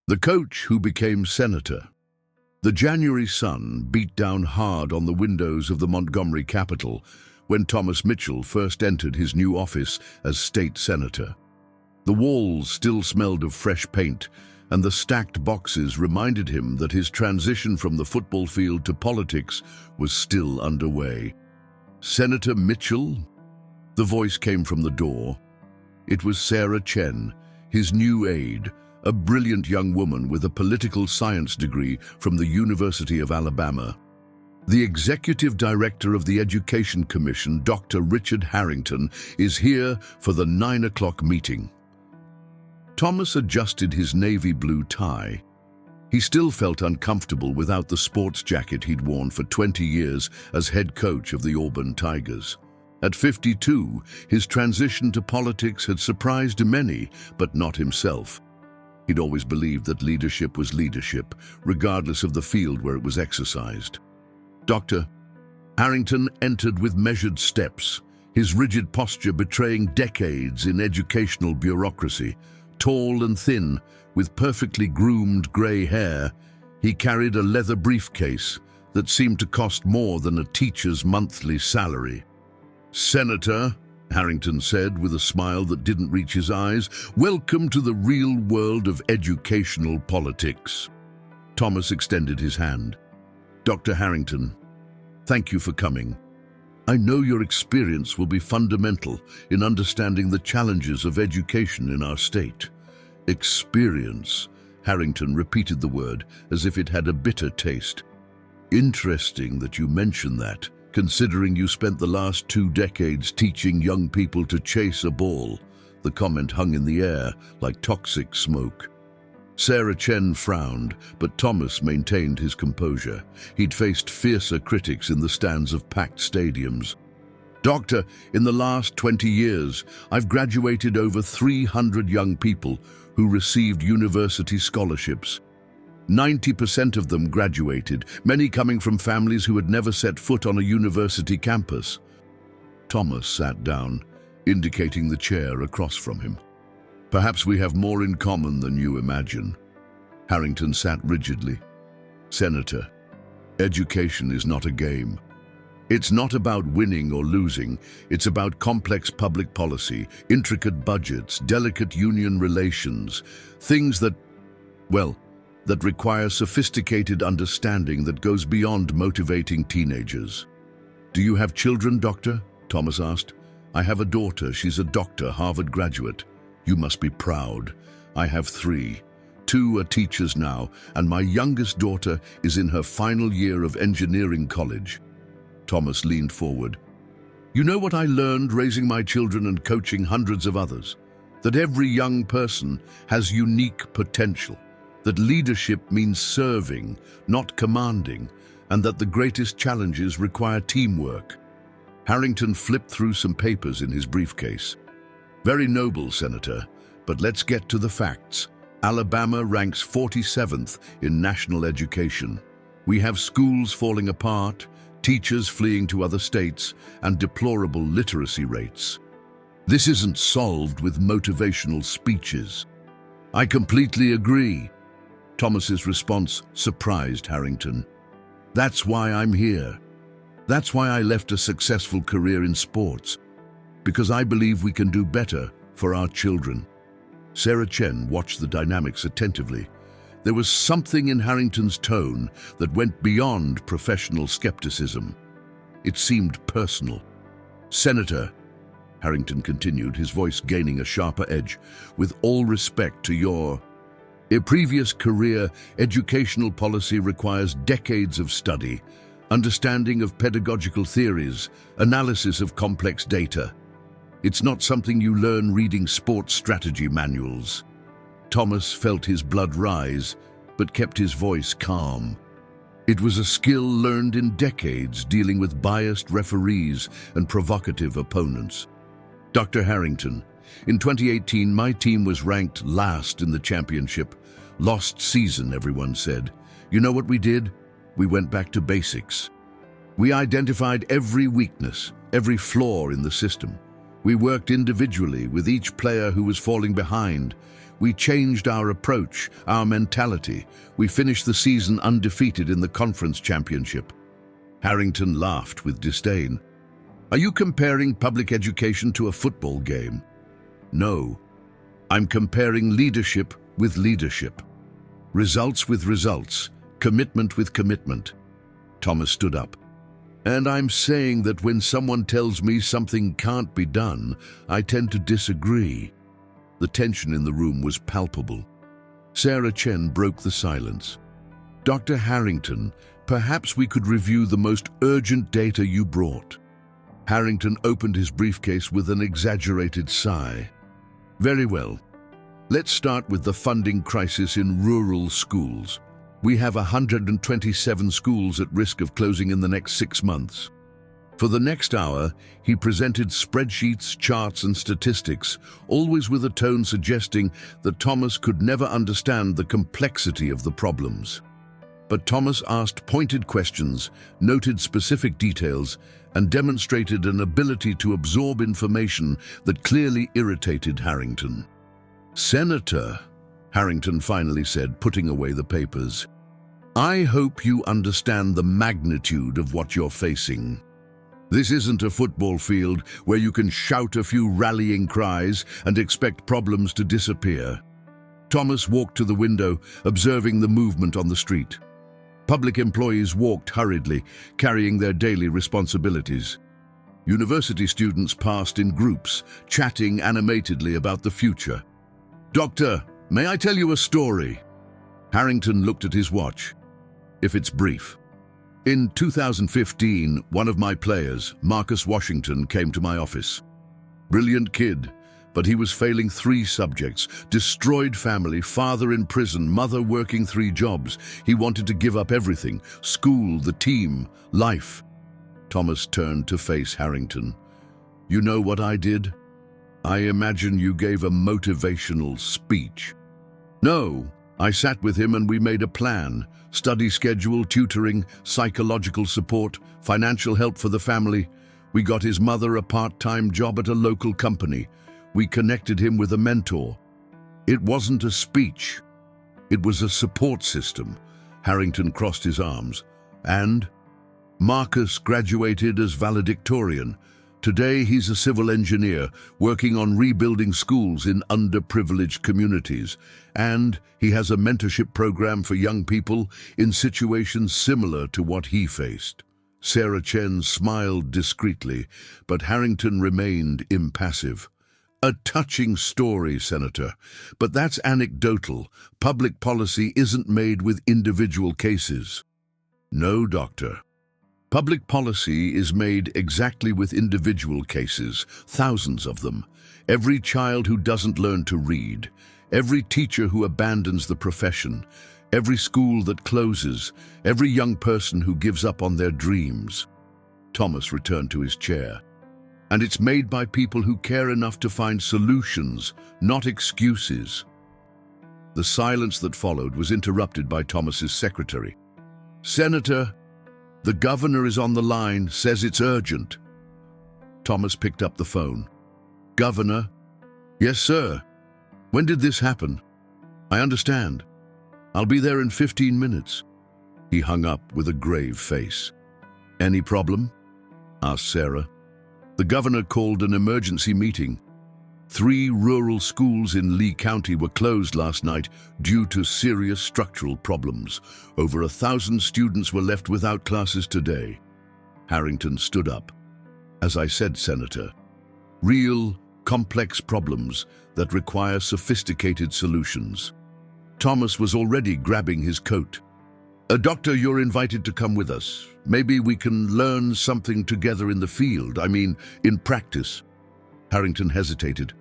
The coach who became senator. The January sun beat down hard on the windows of the Montgomery Capitol when Thomas Mitchell first entered his new office as state senator. The walls still smelled of fresh paint, and the stacked boxes reminded him that his transition from the football field to politics was still underway. "Senator Mitchell?" The voice came from the door. It was Sarah Chen, his new aide, a brilliant young woman with a political science degree from the University of Alabama. The executive director of the Education Commission, Dr. Richard Harrington, is here for the 9 o'clock meeting. Thomas adjusted his navy blue tie. He still felt uncomfortable without the sports jacket he'd worn for 20 years as head coach of the Auburn Tigers. At 52, his transition to politics had surprised many, but not himself. He'd always believed that leadership was leadership, regardless of the field where it was exercised. Dr. Harrington entered with measured steps, his rigid posture betraying decades in educational bureaucracy. Tall and thin, with perfectly groomed grey hair, he carried a leather briefcase that seemed to cost more than a teacher's monthly salary. "Senator," Harrington said with a smile that didn't reach his eyes, "welcome to the real world of educational politics." Thomas extended his hand. "Dr. Harrington, thank you for coming. I know your experience will be fundamental in understanding the challenges of education in our state." Experience, Harrington repeated the word as if it had a bitter taste. "Interesting that you mention that, considering you spent the last 2 decades teaching young people to chase a ball." The comment hung in the air like toxic smoke. Sarah Chen frowned, but Thomas maintained his composure. He'd faced fiercer critics in the stands of packed stadiums. "Doctor, in the last 20 years, I've graduated over 300 young people who received university scholarships. 90% of them graduated, many coming from families who had never set foot on a university campus." Thomas sat down, indicating the chair across from him. "Perhaps we have more in common than you imagine." Harrington sat rigidly. "Senator, education is not a game. It's not about winning or losing. It's about complex public policy, intricate budgets, delicate union relations, things that require sophisticated understanding that goes beyond motivating teenagers." "Do you have children, Doctor?" Thomas asked. "I have a daughter. She's a doctor, Harvard graduate." "You must be proud. I have 3. 2 are teachers now, and my youngest daughter is in her final year of engineering college." Thomas leaned forward. "You know what I learned raising my children and coaching hundreds of others? That every young person has unique potential, that leadership means serving, not commanding, and that the greatest challenges require teamwork." Harrington flipped through some papers in his briefcase. "Very noble, Senator, but let's get to the facts. Alabama ranks 47th in national education. We have schools falling apart, teachers fleeing to other states, and deplorable literacy rates. This isn't solved with motivational speeches." "I completely agree." Thomas's response surprised Harrington. "That's why I'm here. That's why I left a successful career in sports. Because I believe we can do better for our children." Sarah Chen watched the dynamics attentively. There was something in Harrington's tone that went beyond professional skepticism. It seemed personal. "Senator," Harrington continued, his voice gaining a sharper edge, "with all respect to your previous career, educational policy requires decades of study, understanding of pedagogical theories, analysis of complex data. It's not something you learn reading sports strategy manuals." Thomas felt his blood rise, but kept his voice calm. It was a skill learned in decades dealing with biased referees and provocative opponents. "Dr. Harrington, in 2018, my team was ranked last in the championship. Lost season, everyone said. You know what we did? We went back to basics. We identified every weakness, every flaw in the system. We worked individually with each player who was falling behind. We changed our approach, our mentality. We finished the season undefeated in the conference championship." Harrington laughed with disdain. "Are you comparing public education to a football game?" "No. I'm comparing leadership with leadership. Results with results. Commitment with commitment." Thomas stood up. "And I'm saying that when someone tells me something can't be done, I tend to disagree." The tension in the room was palpable. Sarah Chen broke the silence. "Dr. Harrington, perhaps we could review the most urgent data you brought." Harrington opened his briefcase with an exaggerated sigh. "Very well. Let's start with the funding crisis in rural schools. We have 127 schools at risk of closing in the next 6 months." For the next hour, he presented spreadsheets, charts, and statistics, always with a tone suggesting that Thomas could never understand the complexity of the problems. But Thomas asked pointed questions, noted specific details, and demonstrated an ability to absorb information that clearly irritated Harrington. "Senator," Harrington finally said, putting away the papers, "I hope you understand the magnitude of what you're facing. This isn't a football field where you can shout a few rallying cries and expect problems to disappear." Thomas walked to the window, observing the movement on the street. Public employees walked hurriedly, carrying their daily responsibilities. University students passed in groups, chatting animatedly about the future. "Doctor, may I tell you a story?" Harrington looked at his watch. "If it's brief." "In 2015, one of my players, Marcus Washington, came to my office. Brilliant kid, but he was failing 3 subjects, destroyed family, father in prison, mother working 3 jobs. He wanted to give up everything, school, the team, life." Thomas turned to face Harrington. "You know what I did? I imagine you gave a motivational speech." "No, I sat with him and we made a plan. Study schedule, tutoring, psychological support, financial help for the family. We got his mother a part-time job at a local company. We connected him with a mentor. It wasn't a speech. It was a support system." Harrington crossed his arms. "And Marcus graduated as valedictorian. Today he's a civil engineer working on rebuilding schools in underprivileged communities. And he has a mentorship program for young people in situations similar to what he faced." Sarah Chen smiled discreetly, but Harrington remained impassive. "A touching story, Senator, but that's anecdotal. Public policy isn't made with individual cases." "No, Doctor. Public policy is made exactly with individual cases, thousands of them. Every child who doesn't learn to read, every teacher who abandons the profession, every school that closes, every young person who gives up on their dreams." Thomas returned to his chair. "And it's made by people who care enough to find solutions, not excuses." The silence that followed was interrupted by Thomas's secretary. "Senator, the governor is on the line, says it's urgent." Thomas picked up the phone. "Governor?" "Yes, sir. When did this happen?" "I understand. I'll be there in 15 minutes." He hung up with a grave face. "Any problem?" asked Sarah. "The governor called an emergency meeting. 3 rural schools in Lee County were closed last night due to serious structural problems. Over 1,000 students were left without classes today." Harrington stood up. "As I said, Senator, real, complex problems that require sophisticated solutions." Thomas was already grabbing his coat. "Doctor, you're invited to come with us. Maybe we can learn something together in the field, in practice." Harrington hesitated.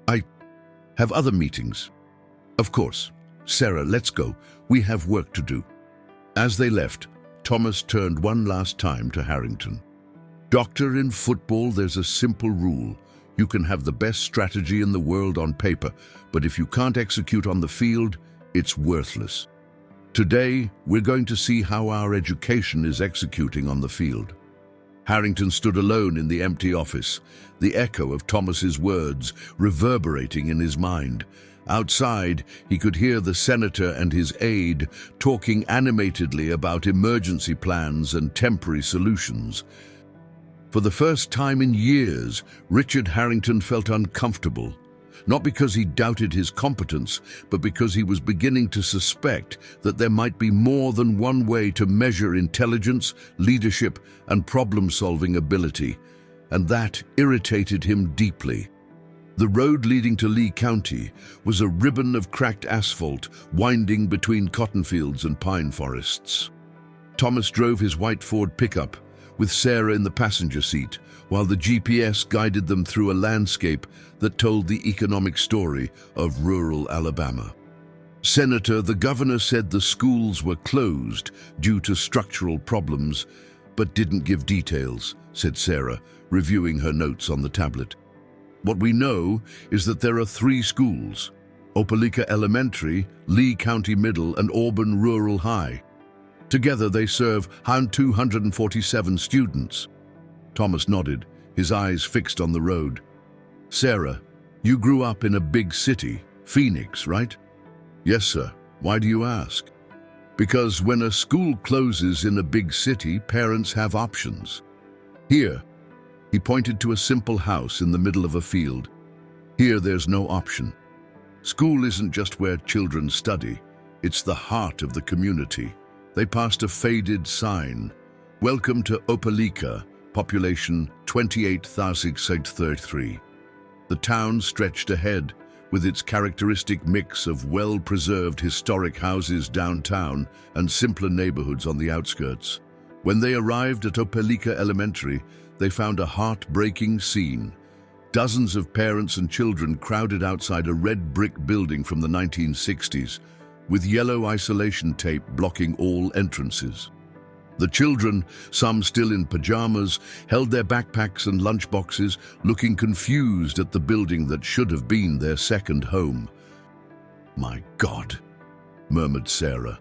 "I have other meetings." "Of course. Sarah, let's go. We have work to do." As they left, Thomas turned one last time to Harrington. "Doctor, in football, there's a simple rule. You can have the best strategy in the world on paper, but if you can't execute on the field, it's worthless. Today, we're going to see how our education is executing on the field." Harrington stood alone in the empty office, the echo of Thomas's words reverberating in his mind. Outside, he could hear the senator and his aide talking animatedly about emergency plans and temporary solutions. For the first time in years, Richard Harrington felt uncomfortable, not because he doubted his competence, but because he was beginning to suspect that there might be more than one way to measure intelligence, leadership, and problem-solving ability, and that irritated him deeply. The road leading to Lee County was a ribbon of cracked asphalt winding between cotton fields and pine forests. Thomas drove his white Ford pickup, with Sarah in the passenger seat, while the GPS guided them through a landscape that told the economic story of rural Alabama. "Senator, the governor said the schools were closed due to structural problems, but didn't give details," said Sarah, reviewing her notes on the tablet. "What we know is that there are 3 schools: Opelika Elementary, Lee County Middle, and Auburn Rural High. Together they serve 247 students." Thomas nodded, his eyes fixed on the road. "Sarah, you grew up in a big city, Phoenix, right?" "Yes, sir. Why do you ask?" "Because when a school closes in a big city, parents have options. Here," he pointed to a simple house in the middle of a field. "Here there's no option. School isn't just where children study, it's the heart of the community." They passed a faded sign, "Welcome to Opelika, population 28,633. The town stretched ahead, with its characteristic mix of well-preserved historic houses downtown and simpler neighborhoods on the outskirts. When they arrived at Opelika Elementary, they found a heartbreaking scene. Dozens of parents and children crowded outside a red brick building from the 1960s, with yellow isolation tape blocking all entrances. The children, some still in pajamas, held their backpacks and lunchboxes, looking confused at the building that should have been their second home. "My God," murmured Sarah.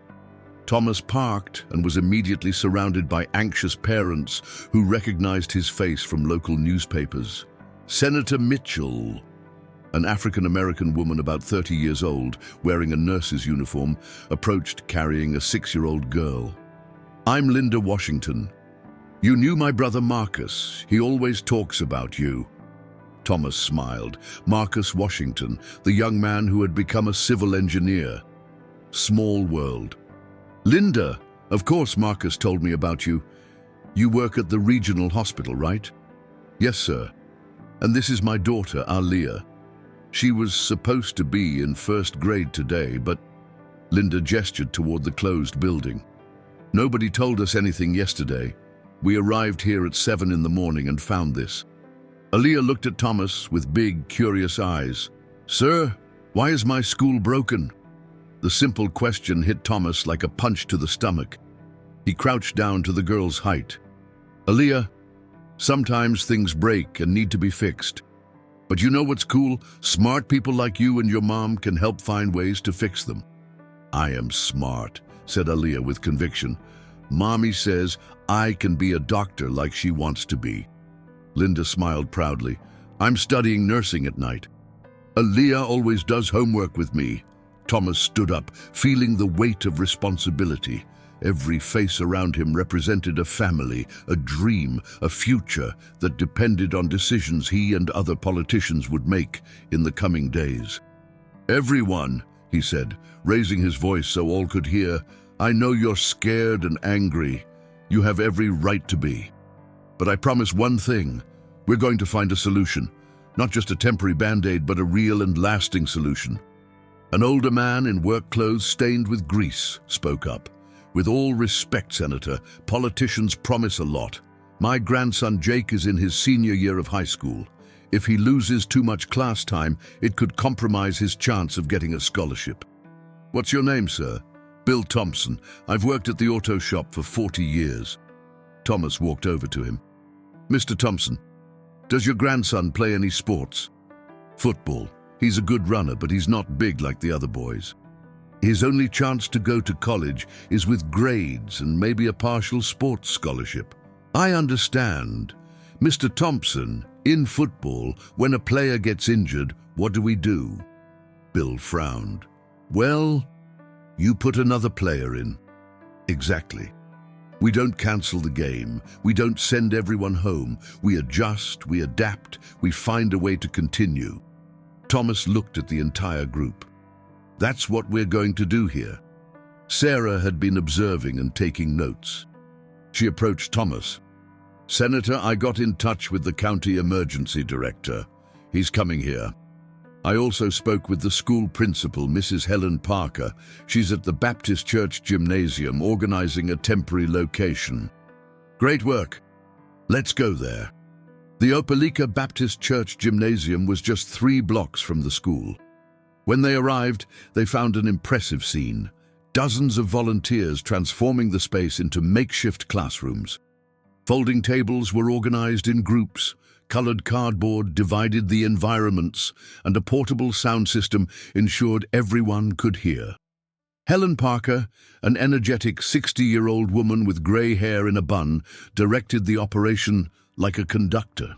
Thomas parked and was immediately surrounded by anxious parents who recognized his face from local newspapers. Senator Mitchell, an African-American woman about 30 years old, wearing a nurse's uniform, approached carrying a 6-year-old girl. "I'm Linda Washington. You knew my brother Marcus. He always talks about you." Thomas smiled. Marcus Washington, the young man who had become a civil engineer. Small world. "Linda, of course Marcus told me about you. You work at the regional hospital, right?" "Yes, sir. And this is my daughter, Aaliyah. She was supposed to be in 1st grade today, but..." Linda gestured toward the closed building. "Nobody told us anything yesterday. We arrived here at 7 in the morning and found this." Aaliyah looked at Thomas with big, curious eyes. "Sir, why is my school broken?" The simple question hit Thomas like a punch to the stomach. He crouched down to the girl's height. "Aaliyah, sometimes things break and need to be fixed. But you know what's cool? Smart people like you and your mom can help find ways to fix them." "I am smart," said Aaliyah with conviction. "Mommy says I can be a doctor like she wants to be." Linda smiled proudly. "I'm studying nursing at night." "Aaliyah always does homework with me." Thomas stood up, feeling the weight of responsibility. Every face around him represented a family, a dream, a future that depended on decisions he and other politicians would make in the coming days. "Everyone," he said, raising his voice so all could hear, "I know you're scared and angry. You have every right to be. But I promise one thing. We're going to find a solution. Not just a temporary band-aid, but a real and lasting solution." An older man in work clothes stained with grease spoke up. "With all respect, Senator, politicians promise a lot. My grandson Jake is in his senior year of high school. If he loses too much class time, it could compromise his chance of getting a scholarship." "What's your name, sir?" "Bill Thompson. I've worked at the auto shop for 40 years. Thomas walked over to him. "Mr. Thompson, does your grandson play any sports?" "Football. He's a good runner, but he's not big like the other boys. His only chance to go to college is with grades and maybe a partial sports scholarship." "I understand. Mr. Thompson, in football, when a player gets injured, what do we do?" Bill frowned. Well, you put another player in. Exactly. We don't cancel the game. We don't send everyone home. We adjust, we adapt, we find a way to continue. Thomas looked at the entire group. That's what we're going to do here. Sarah had been observing and taking notes. She approached Thomas. Senator, I got in touch with the county emergency director. He's coming here. I also spoke with the school principal, Mrs. Helen Parker. She's at the Baptist Church Gymnasium organizing a temporary location. Great work. Let's go there. The Opelika Baptist Church Gymnasium was just 3 blocks from the school. When they arrived, they found an impressive scene. Dozens of volunteers transforming the space into makeshift classrooms. Folding tables were organized in groups. Colored cardboard divided the environments, and a portable sound system ensured everyone could hear. Helen Parker, an energetic 60-year-old woman with gray hair in a bun, directed the operation like a conductor.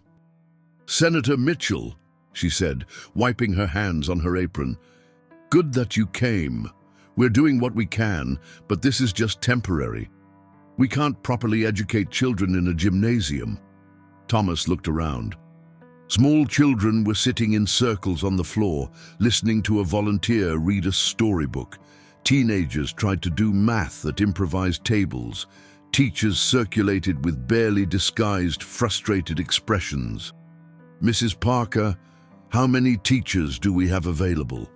Senator Mitchell, she said, wiping her hands on her apron. Good that you came. We're doing what we can, but this is just temporary. We can't properly educate children in a gymnasium. Thomas looked around. Small children were sitting in circles on the floor, listening to a volunteer read a storybook. Teenagers tried to do math at improvised tables. Teachers circulated with barely disguised, frustrated expressions. Mrs. Parker, how many teachers do we have available?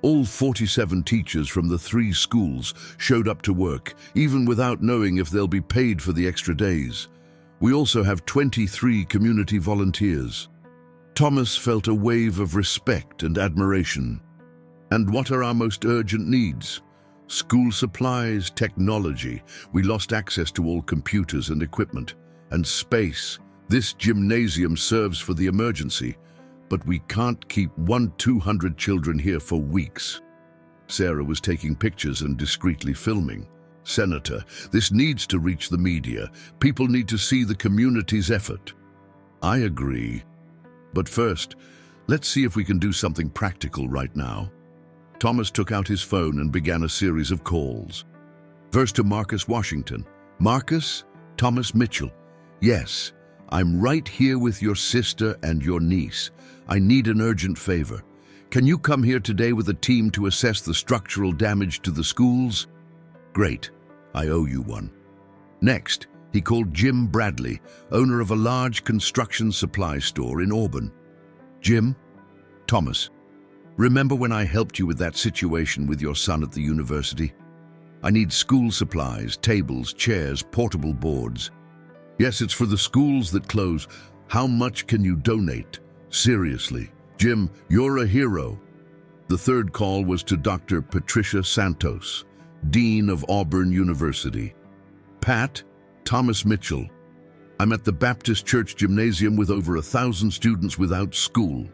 All 47 teachers from the 3 schools showed up to work, even without knowing if they'll be paid for the extra days. We also have 23 community volunteers. Thomas felt a wave of respect and admiration. And what are our most urgent needs? School supplies, technology. We lost access to all computers and equipment. And space. This gymnasium serves for the emergency, but we can't keep 200 children here for weeks. Sarah was taking pictures and discreetly filming. Senator, this needs to reach the media. People need to see the community's effort. I agree. But first, let's see if we can do something practical right now. Thomas took out his phone and began a series of calls. First to Marcus Washington. Marcus, Thomas Mitchell. Yes, I'm right here with your sister and your niece. I need an urgent favor. Can you come here today with a team to assess the structural damage to the schools? Great. I owe you one. Next, he called Jim Bradley, owner of a large construction supply store in Auburn. Jim? Thomas. Remember when I helped you with that situation with your son at the university? I need school supplies, tables, chairs, portable boards. Yes, it's for the schools that close. How much can you donate? Seriously. Jim, you're a hero. The third call was to Dr. Patricia Santos, Dean of Auburn University. Pat, Thomas Mitchell. I'm at the Baptist Church Gymnasium with over 1,000 students without school.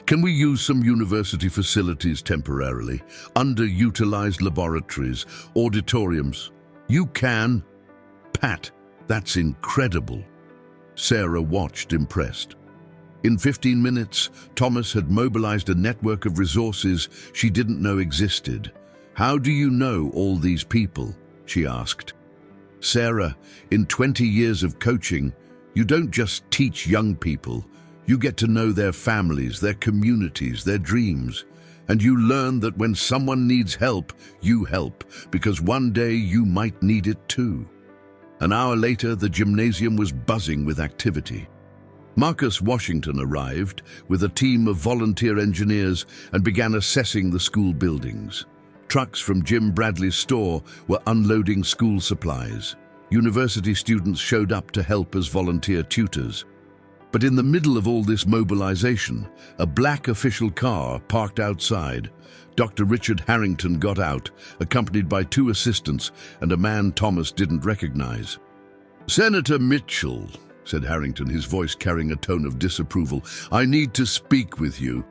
Can we use some university facilities temporarily? Underutilized laboratories, auditoriums? You can. Pat, that's incredible. Sarah watched, impressed. In 15 minutes, Thomas had mobilized a network of resources she didn't know existed. How do you know all these people? She asked. Sarah, in 20 years of coaching, you don't just teach young people. You get to know their families, their communities, their dreams. And you learn that when someone needs help, you help, because one day you might need it too. An hour later, the gymnasium was buzzing with activity. Marcus Washington arrived with a team of volunteer engineers and began assessing the school buildings. Trucks from Jim Bradley's store were unloading school supplies. University students showed up to help as volunteer tutors. But in the middle of all this mobilization, a black official car parked outside. Dr. Richard Harrington got out, accompanied by 2 assistants and a man Thomas didn't recognize. Senator Mitchell, said Harrington, his voice carrying a tone of disapproval, I need to speak with you.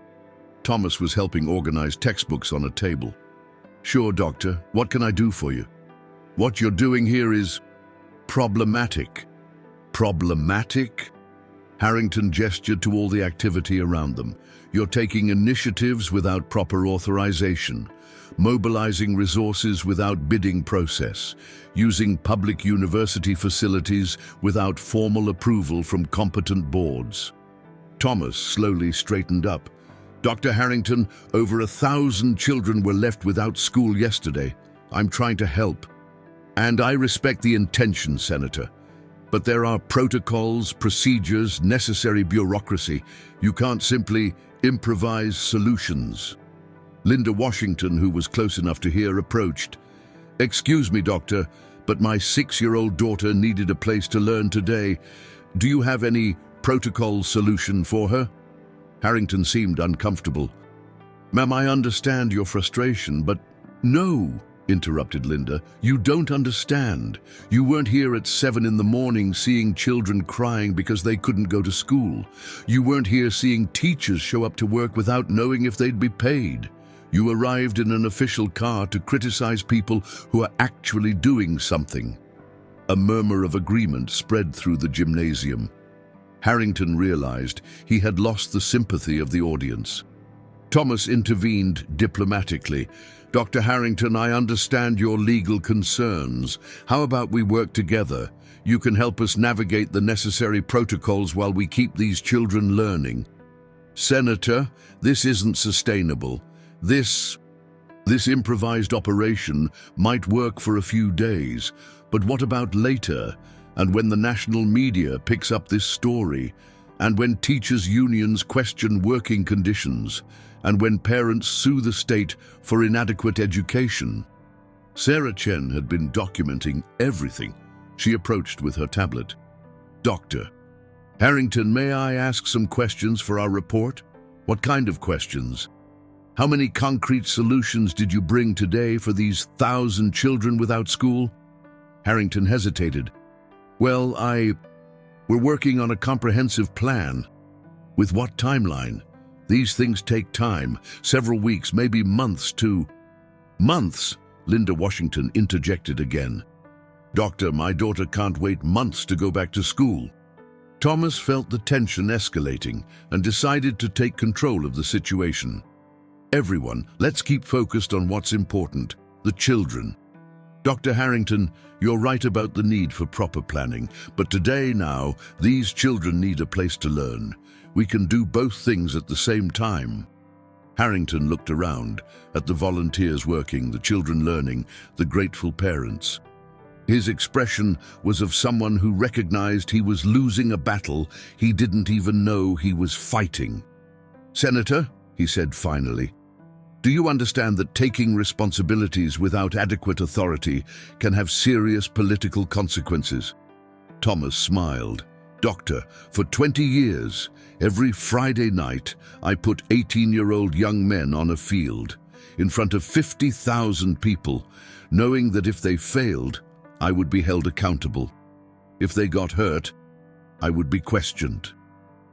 Thomas was helping organize textbooks on a table. Sure, doctor. What can I do for you? What you're doing here is problematic. Problematic? Harrington gestured to all the activity around them. You're taking initiatives without proper authorization, mobilizing resources without bidding process, using public university facilities without formal approval from competent boards. Thomas slowly straightened up. Dr. Harrington, over 1,000 children were left without school yesterday. I'm trying to help. And I respect the intention, Senator. But there are protocols, procedures, necessary bureaucracy. You can't simply improvise solutions. Linda Washington, who was close enough to hear, approached. Excuse me, doctor, but my 6-year-old daughter needed a place to learn today. Do you have any protocol solution for her? Harrington seemed uncomfortable. Ma'am, I understand your frustration, but no, interrupted Linda. You don't understand. You weren't here at 7 in the morning seeing children crying because they couldn't go to school. You weren't here seeing teachers show up to work without knowing if they'd be paid. You arrived in an official car to criticize people who are actually doing something. A murmur of agreement spread through the gymnasium. Harrington realized he had lost the sympathy of the audience. Thomas intervened diplomatically. Dr. Harrington, I understand your legal concerns. How about we work together? You can help us navigate the necessary protocols while we keep these children learning. Senator, this isn't sustainable. This improvised operation might work for a few days, but what about later? And when the national media picks up this story, and when teachers' unions question working conditions, and when parents sue the state for inadequate education. Sarah Chen had been documenting everything. She approached with her tablet. Doctor Harrington, may I ask some questions for our report? What kind of questions? How many concrete solutions did you bring today for these 1,000 children without school? Harrington hesitated. Well, we're working on a comprehensive plan. With what timeline? These things take time, several weeks, maybe months to... Months? Linda Washington interjected again. Doctor, my daughter can't wait months to go back to school. Thomas felt the tension escalating and decided to take control of the situation. Everyone, let's keep focused on what's important, the children. Dr. Harrington, you're right about the need for proper planning, but today now, these children need a place to learn. We can do both things at the same time. Harrington looked around at the volunteers working, the children learning, the grateful parents. His expression was of someone who recognized he was losing a battle he didn't even know he was fighting. Senator, he said finally, do you understand that taking responsibilities without adequate authority can have serious political consequences? Thomas smiled. Doctor, for 20 years, every Friday night, I put 18-year-old young men on a field, in front of 50,000 people, knowing that if they failed, I would be held accountable. If they got hurt, I would be questioned.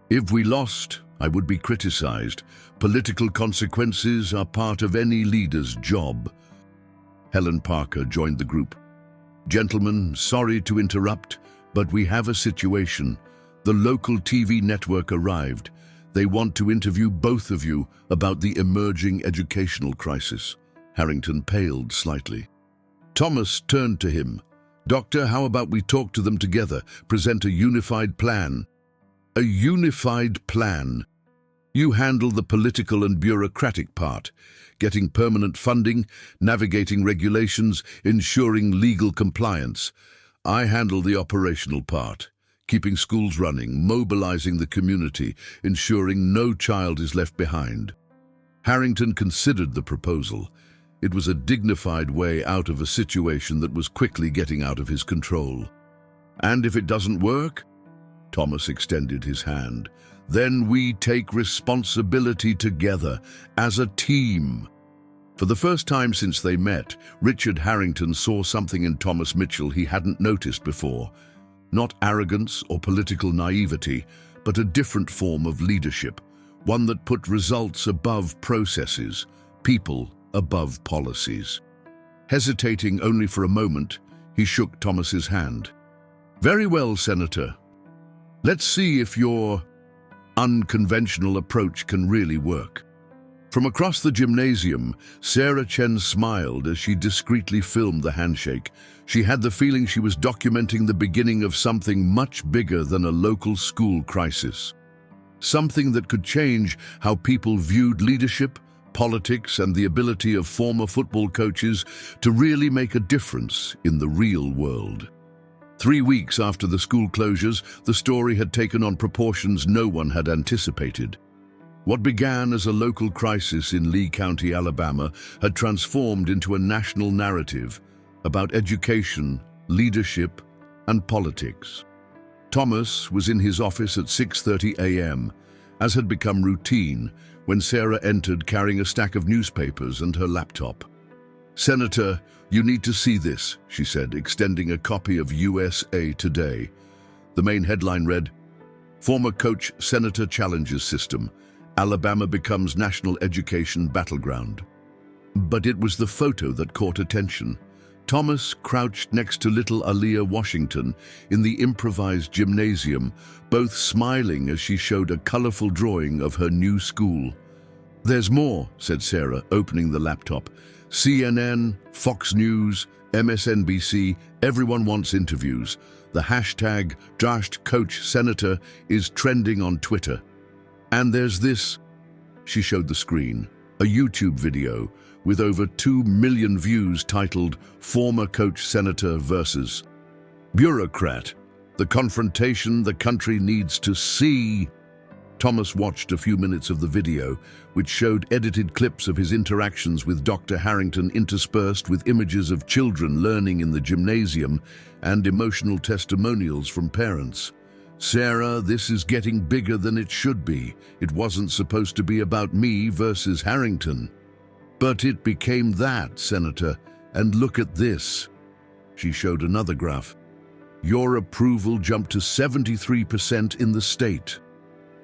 If we lost, I would be criticized. Political consequences are part of any leader's job. Helen Parker joined the group. Gentlemen, sorry to interrupt, but we have a situation. The local TV network arrived. They want to interview both of you about the emerging educational crisis. Harrington paled slightly. Thomas turned to him. Doctor, how about we talk to them together, present a unified plan? A unified plan. You handle the political and bureaucratic part, getting permanent funding, navigating regulations, ensuring legal compliance. I handle the operational part, keeping schools running, mobilizing the community, ensuring no child is left behind. Harrington considered the proposal. It was a dignified way out of a situation that was quickly getting out of his control. And if it doesn't work? Thomas extended his hand. Then we take responsibility together, as a team. For the first time since they met, Richard Harrington saw something in Thomas Mitchell he hadn't noticed before. Not arrogance or political naivety, but a different form of leadership, one that put results above processes, people above policies. Hesitating only for a moment, he shook Thomas's hand. Very well, Senator. Let's see if your unconventional approach can really work. From across the gymnasium, Sarah Chen smiled as she discreetly filmed the handshake. She had the feeling she was documenting the beginning of something much bigger than a local school crisis. Something that could change how people viewed leadership, politics, and the ability of former football coaches to really make a difference in the real world. 3 weeks after the school closures, the story had taken on proportions no one had anticipated. What began as a local crisis in Lee County, Alabama, had transformed into a national narrative about education, leadership, and politics. Thomas was in his office at 6:30 a.m., as had become routine, when Sarah entered carrying a stack of newspapers and her laptop. "Senator, you need to see this," she said, extending a copy of USA Today. The main headline read, "Former Coach Senator Challenges System. Alabama becomes national education battleground." But it was the photo that caught attention. Thomas crouched next to little Aaliyah Washington in the improvised gymnasium, both smiling as she showed a colorful drawing of her new school. "There's more," said Sarah, opening the laptop. "CNN, Fox News, MSNBC, everyone wants interviews. The hashtag #JoshCoachSenator is trending on Twitter. And there's this," she showed the screen, a YouTube video with over 2 million views titled "Former Coach Senator versus Bureaucrat, the confrontation the country needs to see." Thomas watched a few minutes of the video, which showed edited clips of his interactions with Dr. Harrington interspersed with images of children learning in the gymnasium and emotional testimonials from parents. "Sarah, this is getting bigger than it should be. It wasn't supposed to be about me versus Harrington. But it became that, Senator, and look at this." She showed another graph. "Your approval jumped to 73% in the state.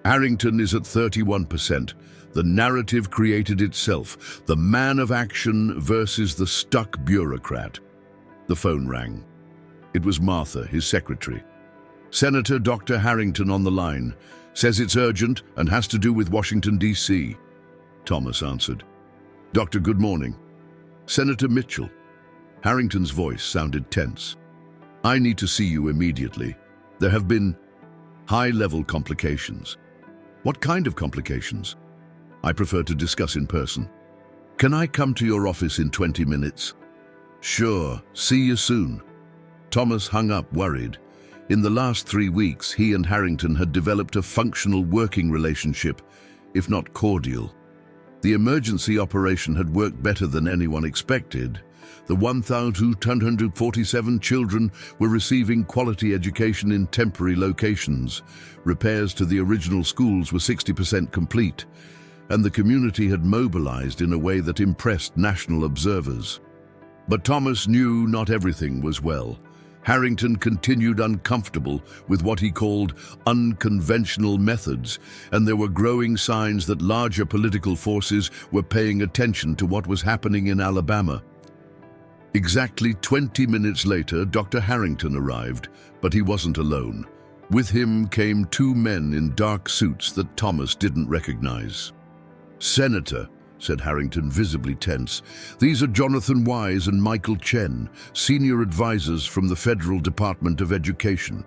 Harrington is at 31%. The narrative created itself. The man of action versus the stuck bureaucrat." The phone rang. It was Martha, his secretary. "Senator Dr. Harrington on the line. Says it's urgent and has to do with Washington, D.C. Thomas answered. "Doctor, good morning." "Senator Mitchell." Harrington's voice sounded tense. "I need to see you immediately. There have been high-level complications." "What kind of complications?" "I prefer to discuss in person." "Can I come to your office in 20 minutes?" "Sure. See you soon." Thomas hung up, worried. In the last 3 weeks, he and Harrington had developed a functional working relationship, if not cordial. The emergency operation had worked better than anyone expected. The 1,247 children were receiving quality education in temporary locations. Repairs to the original schools were 60% complete, and the community had mobilized in a way that impressed national observers. But Thomas knew not everything was well. Harrington continued uncomfortable with what he called unconventional methods, and there were growing signs that larger political forces were paying attention to what was happening in Alabama. Exactly 20 minutes later, Dr. Harrington arrived, but he wasn't alone. With him came 2 men in dark suits that Thomas didn't recognize. "Senator," said Harrington, visibly tense, "these are Jonathan Wise and Michael Chen, senior advisors from the Federal Department of Education."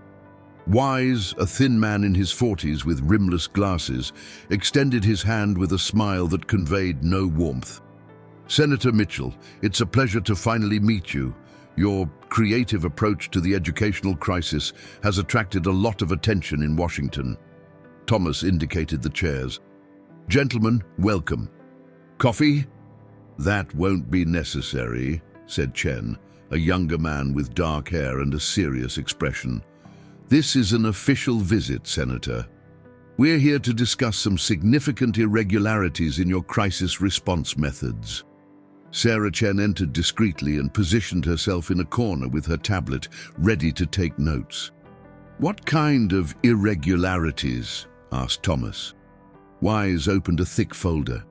Wise, a thin man in his 40s with rimless glasses, extended his hand with a smile that conveyed no warmth. "Senator Mitchell, it's a pleasure to finally meet you. Your creative approach to the educational crisis has attracted a lot of attention in Washington." Thomas indicated the chairs. "Gentlemen, welcome. Coffee?" "That won't be necessary," said Chen, a younger man with dark hair and a serious expression. "This is an official visit, Senator. We're here to discuss some significant irregularities in your crisis response methods." Sarah Chen entered discreetly and positioned herself in a corner with her tablet, ready to take notes. "What kind of irregularities?" asked Thomas. Wise opened a thick folder.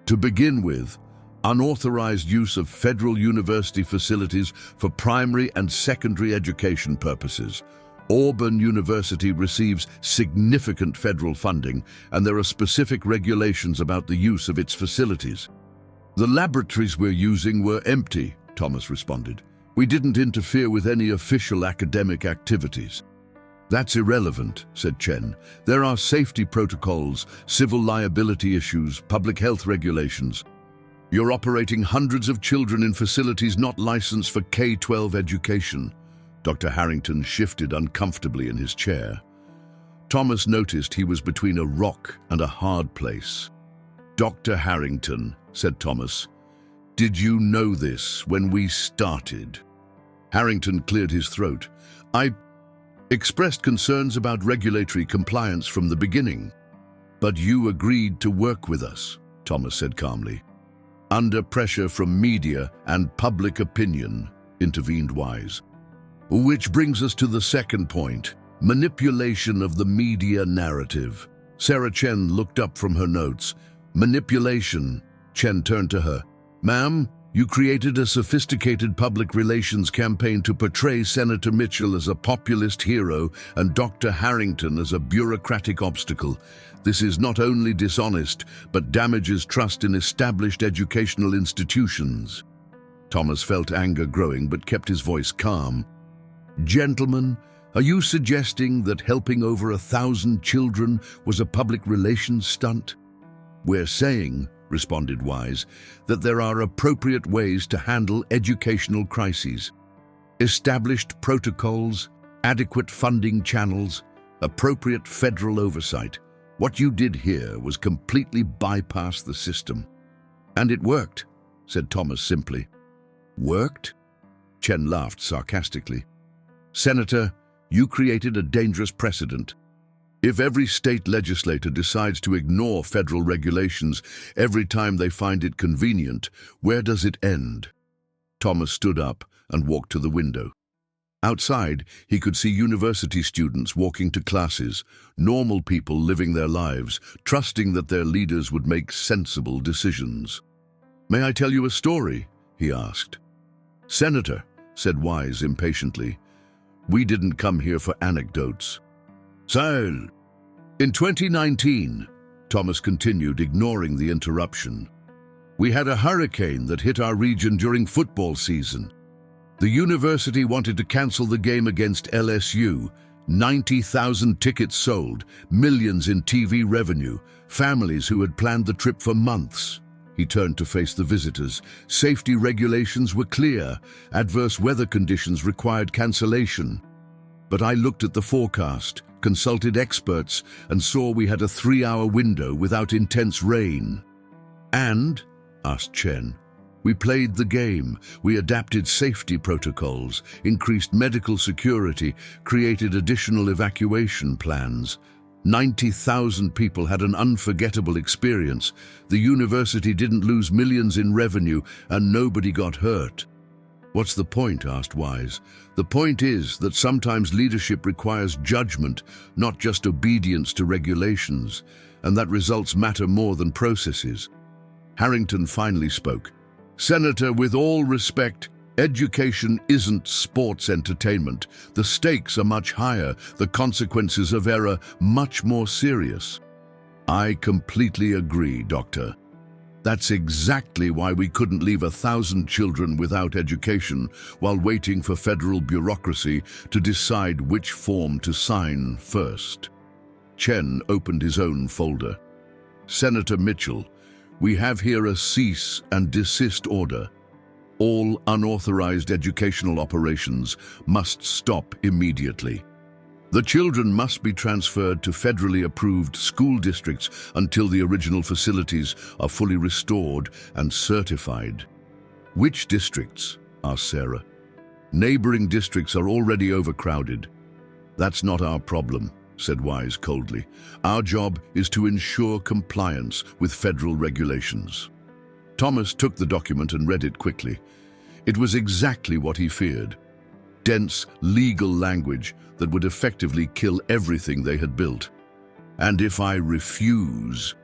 "To begin with, unauthorized use of federal university facilities for primary and secondary education purposes. Auburn University receives significant federal funding, and there are specific regulations about the use of its facilities. The laboratories we're using were empty, Thomas responded. We didn't interfere with any official academic activities. That's irrelevant, said Chen. There are safety protocols, civil liability issues, public health regulations. You're operating hundreds of children in facilities not licensed for K-12 education. Dr. Harrington shifted uncomfortably in his chair. Thomas noticed he was between a rock and a hard place. Dr. Harrington, said Thomas, did you know this when we started? Harrington cleared his throat. I expressed concerns about regulatory compliance from the beginning. But you agreed to work with us, Thomas said calmly. Under pressure from media and public opinion, intervened Wise. Which brings us to the second point, manipulation of the media narrative. Sarah Chen looked up from her notes. Manipulation. Chen turned to her. Ma'am, you created a sophisticated public relations campaign to portray Senator Mitchell as a populist hero and Dr. Harrington as a bureaucratic obstacle. This is not only dishonest, but damages trust in established educational institutions. Thomas felt anger growing, but kept his voice calm. Gentlemen, are you suggesting that helping over 1,000 children was a public relations stunt? We're saying, responded Wise, that there are appropriate ways to handle educational crises. Established protocols, adequate funding channels, appropriate federal oversight. What you did here was completely bypass the system. And it worked, said Thomas simply. Worked? Chen laughed sarcastically. Senator, you created a dangerous precedent. If every state legislator decides to ignore federal regulations every time they find it convenient, where does it end? Thomas stood up and walked to the window. Outside, he could see university students walking to classes, normal people living their lives, trusting that their leaders would make sensible decisions. May I tell you a story? He asked. Senator, said Wise impatiently, we didn't come here for anecdotes. So, in 2019, Thomas continued, ignoring the interruption, we had a hurricane that hit our region during football season. The university wanted to cancel the game against LSU. 90,000 tickets sold, millions in TV revenue, families who had planned the trip for months. He turned to face the visitors. Safety regulations were clear. Adverse weather conditions required cancellation. But I looked at the forecast, consulted experts, and saw we had a 3-hour window without intense rain. And, asked Chen, we played the game. We adapted safety protocols, increased medical security, created additional evacuation plans. 90,000 people had an unforgettable experience. The university didn't lose millions in revenue, and nobody got hurt. What's the point? Asked Wise. The point is that sometimes leadership requires judgment, not just obedience to regulations, and that results matter more than processes. Harrington finally spoke. Senator, with all respect, education isn't sports entertainment. The stakes are much higher, the consequences of error much more serious. I completely agree, Doctor. That's exactly why we couldn't leave 1,000 children without education while waiting for federal bureaucracy to decide which form to sign first. Chen opened his own folder. Senator Mitchell, we have here a cease and desist order. All unauthorized educational operations must stop immediately. The children must be transferred to federally approved school districts until the original facilities are fully restored and certified. Which districts? Asked Sarah. Neighboring districts are already overcrowded. That's not our problem, said Wise coldly. Our job is to ensure compliance with federal regulations. Thomas took the document and read it quickly. It was exactly what he feared. Dense, legal language that would effectively kill everything they had built. And if I refuse?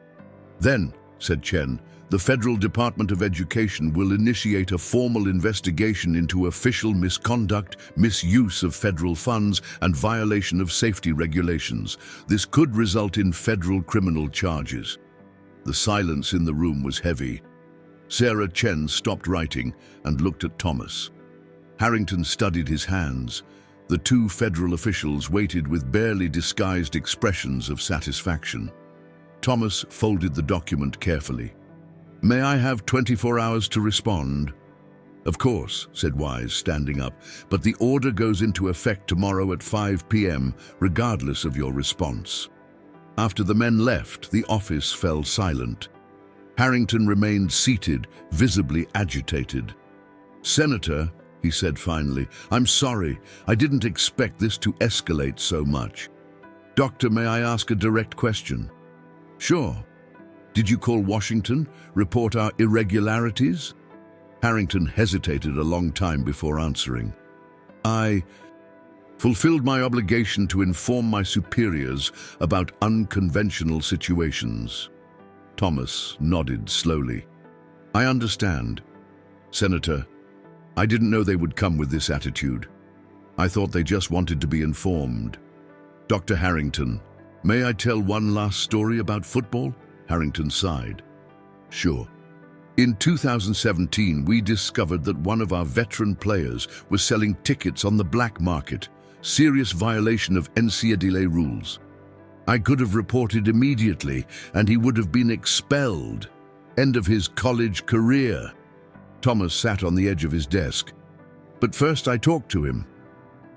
Then, said Chen, The Federal Department of Education will initiate a formal investigation into official misconduct, misuse of federal funds, and violation of safety regulations. This could result in federal criminal charges. The silence in the room was heavy. Sarah Chen stopped writing and looked at Thomas. Harrington studied his hands. The two federal officials waited with barely disguised expressions of satisfaction. Thomas folded the document carefully. "May I have 24 hours to respond?" "Of course," said Wise, standing up, "but the order goes into effect tomorrow at 5 p.m., regardless of your response." After the men left, the office fell silent. Harrington remained seated, visibly agitated. "Senator," he said finally, "I'm sorry. I didn't expect this to escalate so much." "Doctor, may I ask a direct question?" "Sure. Did you call Washington, report our irregularities?" Harrington hesitated a long time before answering. "I fulfilled my obligation to inform my superiors about unconventional situations." Thomas nodded slowly. "I understand. Senator, I didn't know they would come with this attitude. I thought they just wanted to be informed." "Dr. Harrington, may I tell one last story about football?" Harrington sighed. "Sure. In 2017, we discovered that one of our veteran players was selling tickets on the black market, serious violation of NCAA rules. I could have reported immediately, and he would have been expelled. End of his college career." Thomas sat on the edge of his desk. "But first I talked to him.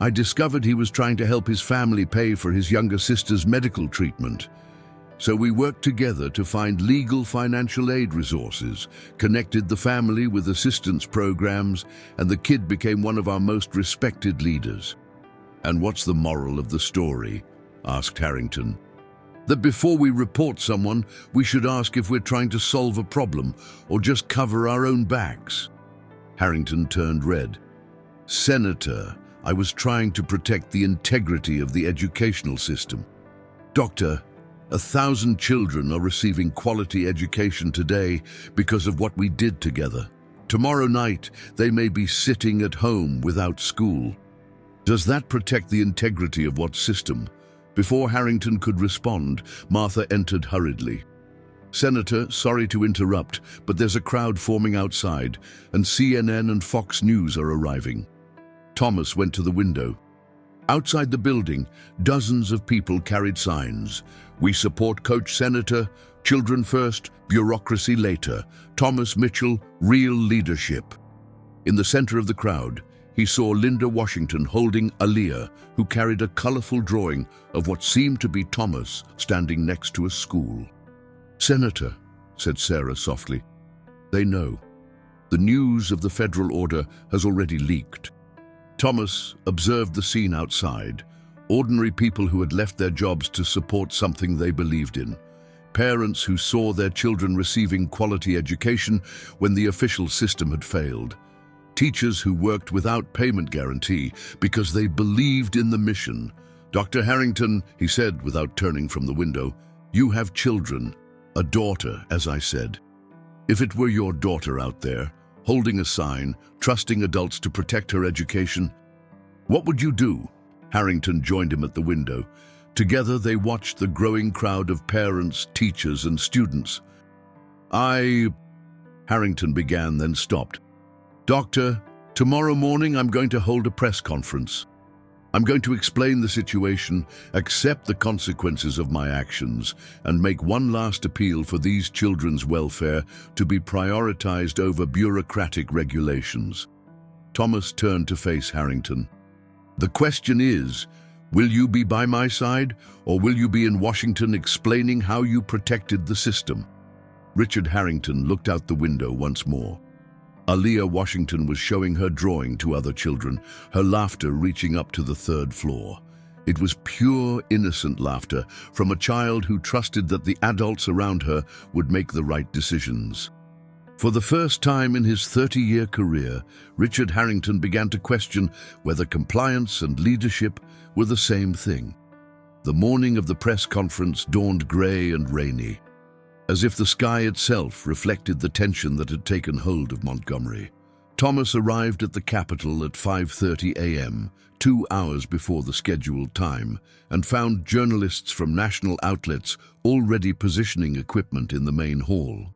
I discovered he was trying to help his family pay for his younger sister's medical treatment. So we worked together to find legal financial aid resources, connected the family with assistance programs, and the kid became one of our most respected leaders." "And what's the moral of the story?" asked Harrington. "That before we report someone, we should ask if we're trying to solve a problem or just cover our own backs." Harrington turned red. "Senator, I was trying to protect the integrity of the educational system. Doctor, 1,000 children are receiving quality education today because of what we did together. Tomorrow night, they may be sitting at home without school. Does that protect the integrity of what system?" Before Harrington could respond, Martha entered hurriedly. "Senator, sorry to interrupt, but there's a crowd forming outside, and CNN and Fox News are arriving." Thomas went to the window. Outside the building, dozens of people carried signs. "We support Coach Senator, children first, bureaucracy later. Thomas Mitchell, real leadership." In the center of the crowd, he saw Linda Washington holding Aaliyah, who carried a colorful drawing of what seemed to be Thomas standing next to a school. "Senator," said Sarah softly, "they know. The news of the federal order has already leaked." Thomas observed the scene outside. Ordinary people who had left their jobs to support something they believed in. Parents who saw their children receiving quality education when the official system had failed. Teachers who worked without payment guarantee because they believed in the mission. "Dr. Harrington," he said without turning from the window, "you have children, a daughter, as I said. If it were your daughter out there, holding a sign, trusting adults to protect her education, what would you do?" Harrington joined him at the window. Together they watched the growing crowd of parents, teachers, and students. Harrington began, then stopped. "Doctor, tomorrow morning I'm going to hold a press conference. I'm going to explain the situation, accept the consequences of my actions, and make one last appeal for these children's welfare to be prioritized over bureaucratic regulations." Thomas turned to face Harrington. "The question is, will you be by my side, or will you be in Washington explaining how you protected the system?" Richard Harrington looked out the window once more. Aaliyah Washington was showing her drawing to other children, her laughter reaching up to the 3rd floor. It was pure, innocent laughter from a child who trusted that the adults around her would make the right decisions. For the first time in his 30-year career, Richard Harrington began to question whether compliance and leadership were the same thing. The morning of the press conference dawned gray and rainy. as if the sky itself reflected the tension that had taken hold of Montgomery. Thomas arrived at the Capitol at 5:30 a.m., 2 hours before the scheduled time, and found journalists from national outlets already positioning equipment in the main hall.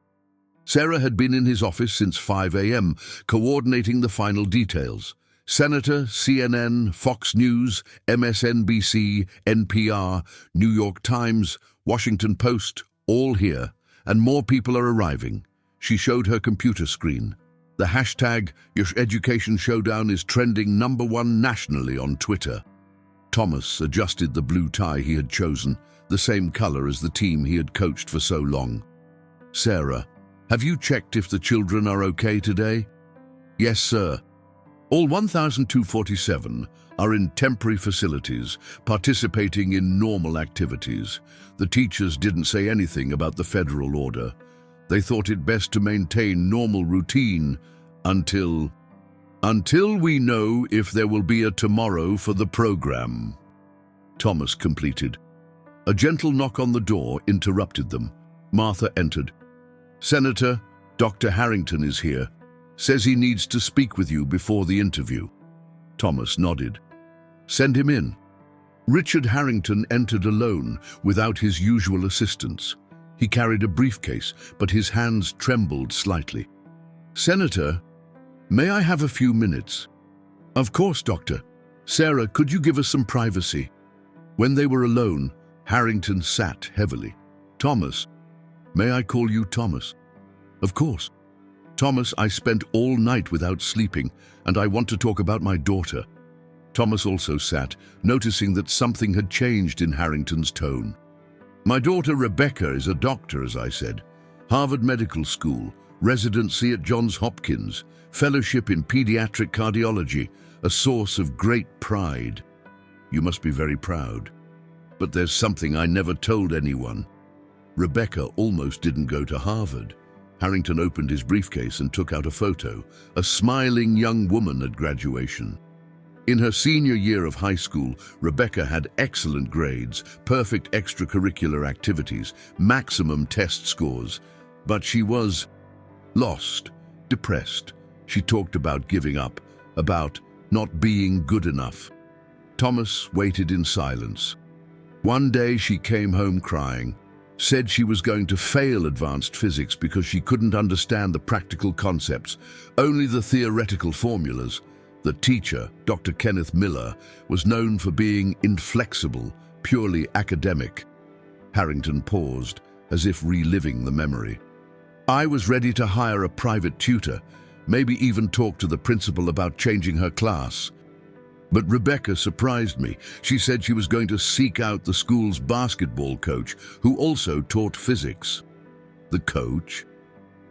Sarah had been in his office since 5 a.m., coordinating the final details. Senator, CNN, Fox News, MSNBC, NPR, New York Times, Washington Post, all here, and more people are arriving. She showed her computer screen. The hashtag #YourEducationShowdown is trending #1 nationally on Twitter. Thomas adjusted the blue tie he had chosen, the same color as the team he had coached for so long. Sarah, have you checked if the children are okay today? Yes, sir. All 1,247 are in temporary facilities, participating in normal activities. The teachers didn't say anything about the federal order. They thought it best to maintain normal routine until we know if there will be a tomorrow for the program. Thomas completed. A gentle knock on the door interrupted them. Martha entered. Senator, Dr. Harrington is here. Says he needs to speak with you before the interview. Thomas nodded. Send him in. Richard Harrington entered alone, without his usual assistance. He carried a briefcase, but his hands trembled slightly. Senator, may I have a few minutes? Of course, Doctor. Sarah, could you give us some privacy? When they were alone, Harrington sat heavily. Thomas, may I call you Thomas? Of course. Thomas, I spent all night without sleeping, and I want to talk about my daughter. Thomas also sat, noticing that something had changed in Harrington's tone. My daughter Rebecca is a doctor, as I said. Harvard Medical School, residency at Johns Hopkins, fellowship in pediatric cardiology, a source of great pride. You must be very proud. But there's something I never told anyone. Rebecca almost didn't go to Harvard. Harrington opened his briefcase and took out a photo, a smiling young woman at graduation. In her senior year of high school, Rebecca had excellent grades, perfect extracurricular activities, maximum test scores. But she was lost, depressed. She talked about giving up, about not being good enough. Thomas waited in silence. One day she came home crying, said she was going to fail advanced physics because she couldn't understand the practical concepts, only the theoretical formulas. The teacher, Dr. Kenneth Miller, was known for being inflexible, purely academic. Harrington paused, as if reliving the memory. I was ready to hire a private tutor, maybe even talk to the principal about changing her class. But Rebecca surprised me. She said she was going to seek out the school's basketball coach, who also taught physics. The coach?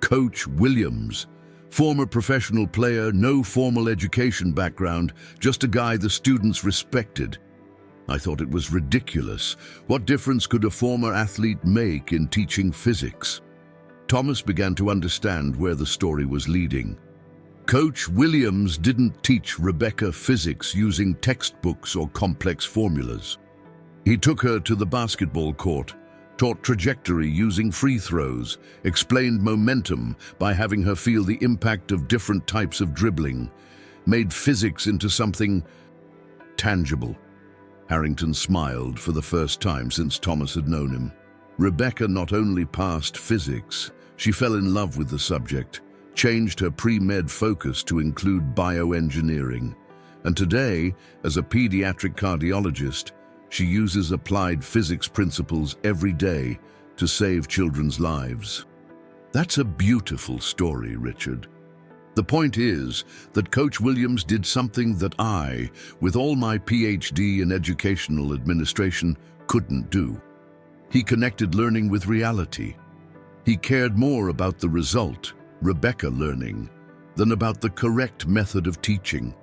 Coach Williams. Former professional player, no formal education background, just a guy the students respected. I thought it was ridiculous. What difference could a former athlete make in teaching physics? Thomas began to understand where the story was leading. Coach Williams didn't teach Rebecca physics using textbooks or complex formulas. He took her to the basketball court, taught trajectory using free throws, explained momentum by having her feel the impact of different types of dribbling, made physics into something tangible. Harrington smiled for the first time since Thomas had known him. Rebecca not only passed physics, she fell in love with the subject, changed her pre-med focus to include bioengineering, and today, as a pediatric cardiologist, she uses applied physics principles every day to save children's lives. That's a beautiful story, Richard. The point is that Coach Williams did something that I, with all my PhD in educational administration, couldn't do. He connected learning with reality. He cared more about the result, Rebecca learning, than about the correct method of teaching.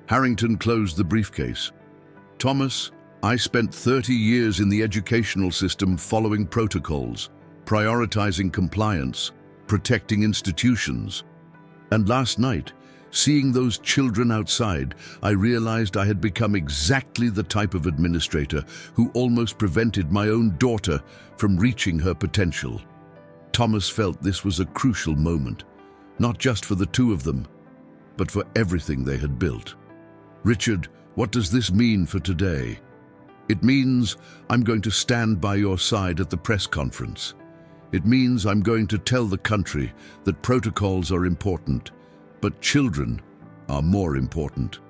Harrington closed the briefcase. Thomas, I spent 30 years in the educational system following protocols, prioritizing compliance, protecting institutions. And last night, seeing those children outside, I realized I had become exactly the type of administrator who almost prevented my own daughter from reaching her potential. Thomas felt this was a crucial moment, not just for the two of them, but for everything they had built. "Richard, what does this mean for today?" "It means I'm going to stand by your side at the press conference. It means I'm going to tell the country that protocols are important, but children are more important.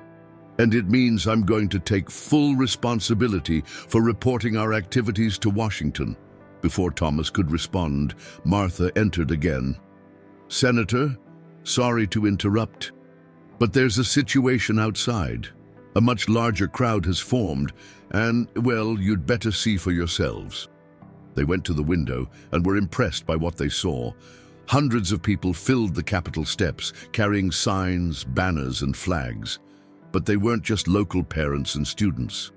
And it means I'm going to take full responsibility for reporting our activities to Washington." Before Thomas could respond, Martha entered again. "Senator, sorry to interrupt, but there's a situation outside. A much larger crowd has formed, and, well, you'd better see for yourselves." They went to the window and were impressed by what they saw. Hundreds of people filled the Capitol steps, carrying signs, banners, and flags. But they weren't just local parents and students.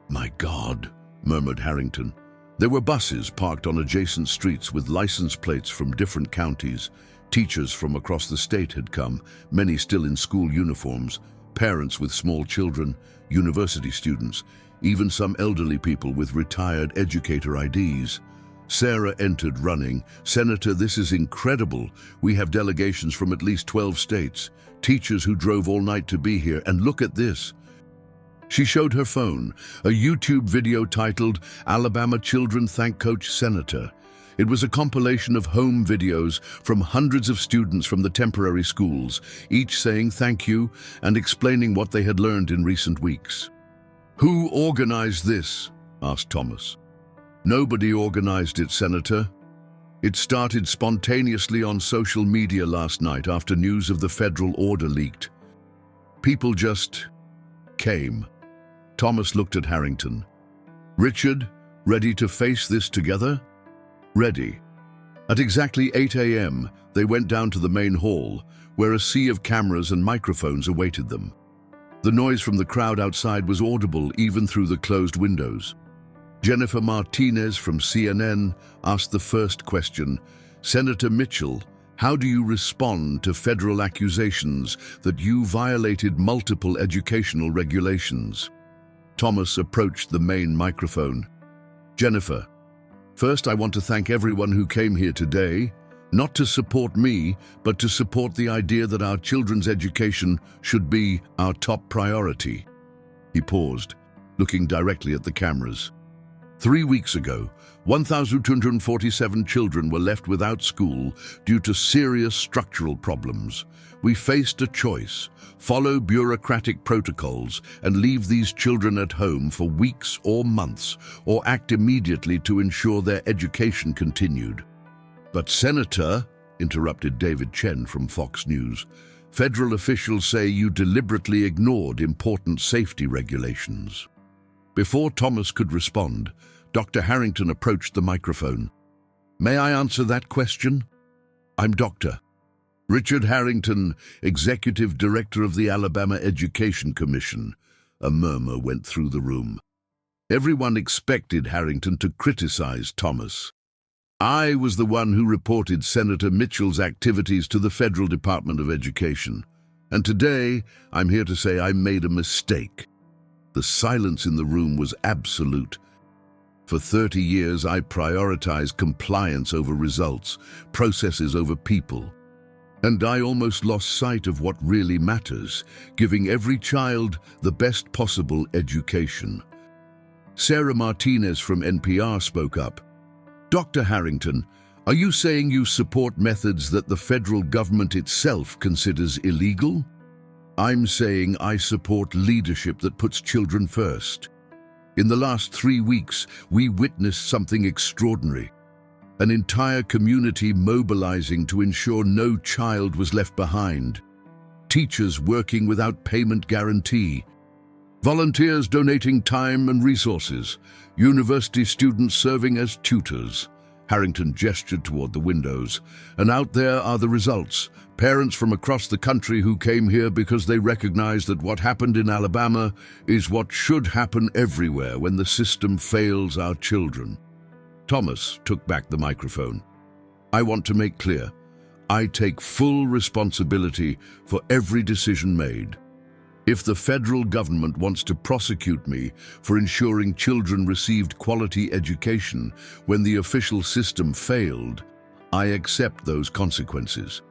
"My God," murmured Harrington. There were buses parked on adjacent streets with license plates from different counties. Teachers from across the state had come, many still in school uniforms, parents with small children, university students, even some elderly people with retired educator IDs. Sarah entered running. "Senator, this is incredible. We have delegations from at least 12 states, teachers who drove all night to be here, and look at this." She showed her phone, a YouTube video titled "Alabama Children Thank Coach Senator." It was a compilation of home videos from hundreds of students from the temporary schools, each saying thank you and explaining what they had learned in recent weeks. "Who organized this?" asked Thomas. "Nobody organized it, Senator. It started spontaneously on social media last night after news of the federal order leaked. People just came." Thomas looked at Harrington. "Richard, ready to face this together?" "Ready." At exactly 8 a.m., they went down to the main hall, where a sea of cameras and microphones awaited them. The noise from the crowd outside was audible even through the closed windows. Jennifer Martinez from CNN asked the first question. "Senator Mitchell, how do you respond to federal accusations that you violated multiple educational regulations?" Thomas approached the main microphone. "Jennifer, first I want to thank everyone who came here today, not to support me, but to support the idea that our children's education should be our top priority." He paused, looking directly at the cameras. 3 weeks ago, 1,247 children were left without school due to serious structural problems. We faced a choice: follow bureaucratic protocols and leave these children at home for weeks or months, or act immediately to ensure their education continued. "But Senator," interrupted David Chen from Fox News, "federal officials say you deliberately ignored important safety regulations." Before Thomas could respond, Dr. Harrington approached the microphone. "May I answer that question?" "I'm Dr. Richard Harrington, Executive Director of the Alabama Education Commission." A murmur went through the room. Everyone expected Harrington to criticize Thomas. "I was the one who reported Senator Mitchell's activities to the Federal Department of Education. And today, I'm here to say I made a mistake." The silence in the room was absolute. "For 30 years, I prioritized compliance over results, processes over people. And I almost lost sight of what really matters, giving every child the best possible education." Sarah Martinez from NPR spoke up. "Dr. Harrington, are you saying you support methods that the federal government itself considers illegal?" "I'm saying I support leadership that puts children first. In the last 3 weeks, we witnessed something extraordinary. An entire community mobilizing to ensure no child was left behind. Teachers working without payment guarantee. Volunteers donating time and resources. University students serving as tutors." Harrington gestured toward the windows. "And out there are the results. Parents from across the country who came here because they recognize that what happened in Alabama is what should happen everywhere when the system fails our children." Thomas took back the microphone. "I want to make clear, I take full responsibility for every decision made. If the federal government wants to prosecute me for ensuring children received quality education when the official system failed, I accept those consequences.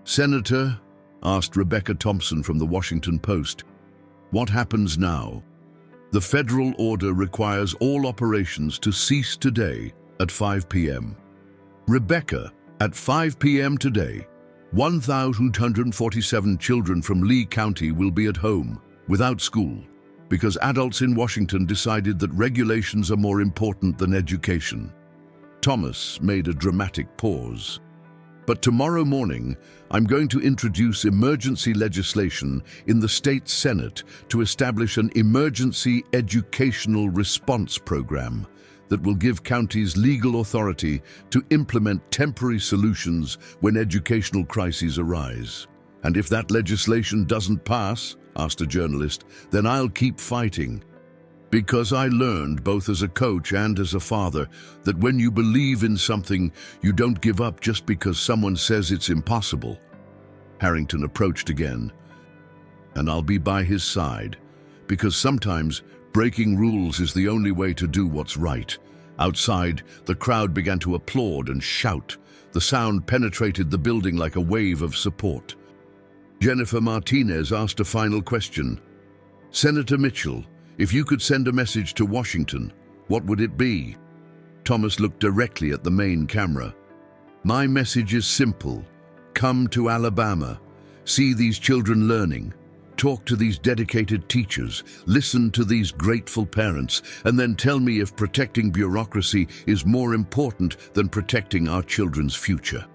Senator, asked Rebecca Thompson from the Washington Post, what happens now? The federal order requires all operations to cease today at 5 p.m. Rebecca, at 5 p.m. today, 1,147 children from Lee County will be at home, without school, because adults in Washington decided that regulations are more important than education. Thomas made a dramatic pause. But tomorrow morning, I'm going to introduce emergency legislation in the state Senate to establish an emergency educational response program that will give counties legal authority to implement temporary solutions when educational crises arise. And if that legislation doesn't pass, asked a journalist, then I'll keep fighting. Because I learned, both as a coach and as a father, that when you believe in something, you don't give up just because someone says it's impossible. Harrington approached again, and I'll be by his side, because sometimes breaking rules is the only way to do what's right. Outside, the crowd began to applaud and shout. The sound penetrated the building like a wave of support. Jennifer Martinez asked a final question. Senator Mitchell, if you could send a message to Washington, what would it be? Thomas looked directly at the main camera. My message is simple. Come to Alabama. See these children learning. Talk to these dedicated teachers. Listen to these grateful parents. And then tell me if protecting bureaucracy is more important than protecting our children's future.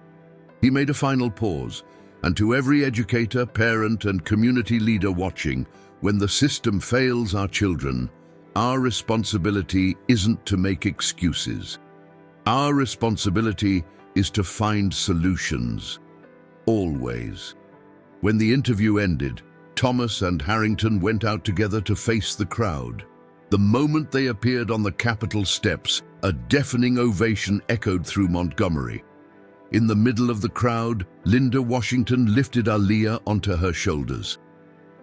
He made a final pause. And to every educator, parent, and community leader watching, when the system fails our children, our responsibility isn't to make excuses. Our responsibility is to find solutions. Always. When the interview ended, Thomas and Harrington went out together to face the crowd. The moment they appeared on the Capitol steps, a deafening ovation echoed through Montgomery. In the middle of the crowd, Linda Washington lifted Aaliyah onto her shoulders.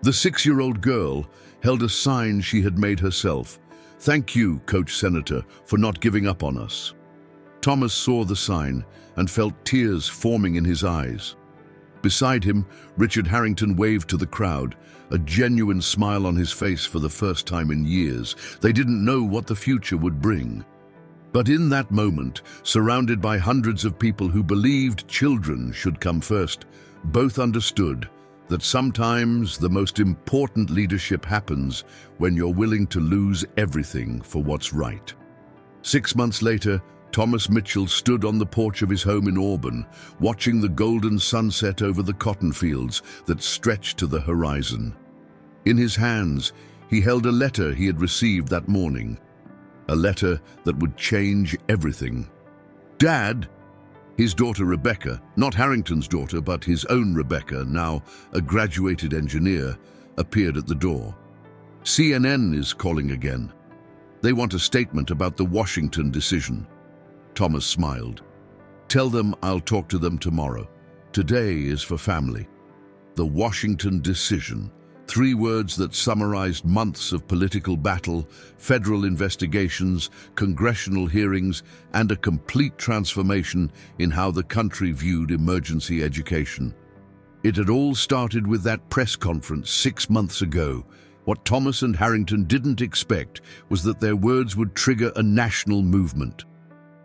The 6-year-old girl held a sign she had made herself. Thank you, Coach Senator, for not giving up on us. Thomas saw the sign and felt tears forming in his eyes. Beside him, Richard Harrington waved to the crowd, a genuine smile on his face for the first time in years. They didn't know what the future would bring. But in that moment, surrounded by hundreds of people who believed children should come first, both understood that sometimes the most important leadership happens when you're willing to lose everything for what's right. 6 months later, Thomas Mitchell stood on the porch of his home in Auburn, watching the golden sunset over the cotton fields that stretched to the horizon. In his hands, he held a letter he had received that morning, a letter that would change everything. Dad, his daughter Rebecca, not Harrington's daughter, but his own Rebecca, now a graduated engineer, appeared at the door. CNN is calling again. They want a statement about the Washington decision. Thomas smiled. Tell them I'll talk to them tomorrow. Today is for family. The Washington decision. 3 words that summarized months of political battle, federal investigations, congressional hearings, and a complete transformation in how the country viewed emergency education. It had all started with that press conference 6 months ago. What Thomas and Harrington didn't expect was that their words would trigger a national movement.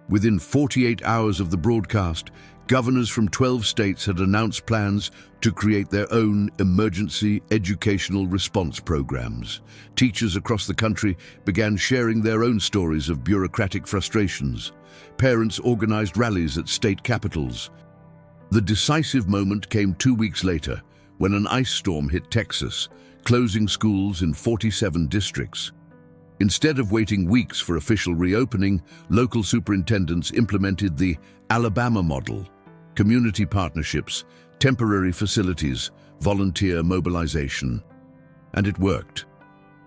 Within 48 hours of the broadcast, governors from 12 states had announced plans to create their own emergency educational response programs. Teachers across the country began sharing their own stories of bureaucratic frustrations. Parents organized rallies at state capitals. The decisive moment came 2 weeks later, when an ice storm hit Texas, closing schools in 47 districts. Instead of waiting weeks for official reopening, local superintendents implemented the Alabama model: community partnerships, temporary facilities, volunteer mobilization. And it worked.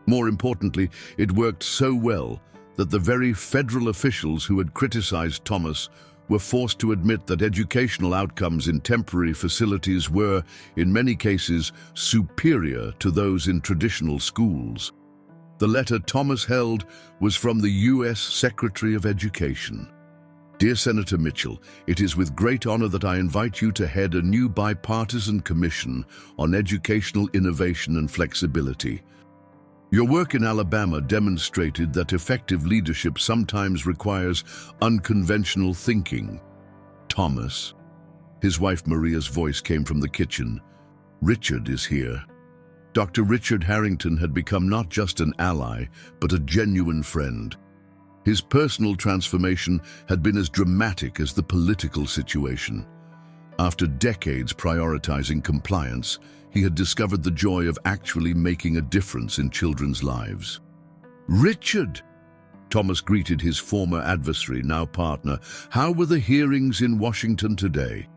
More importantly, it worked so well that the very federal officials who had criticized Thomas were forced to admit that educational outcomes in temporary facilities were, in many cases, superior to those in traditional schools. The letter Thomas held was from the U.S. Secretary of Education. Dear Senator Mitchell, it is with great honor that I invite you to head a new bipartisan commission on educational innovation and flexibility. Your work in Alabama demonstrated that effective leadership sometimes requires unconventional thinking. Thomas. His wife Maria's voice came from the kitchen. Richard is here. Dr. Richard Harrington had become not just an ally, but a genuine friend. His personal transformation had been as dramatic as the political situation. After decades prioritizing compliance, he had discovered the joy of actually making a difference in children's lives. Richard! Thomas greeted his former adversary, now partner. How were the hearings in Washington today?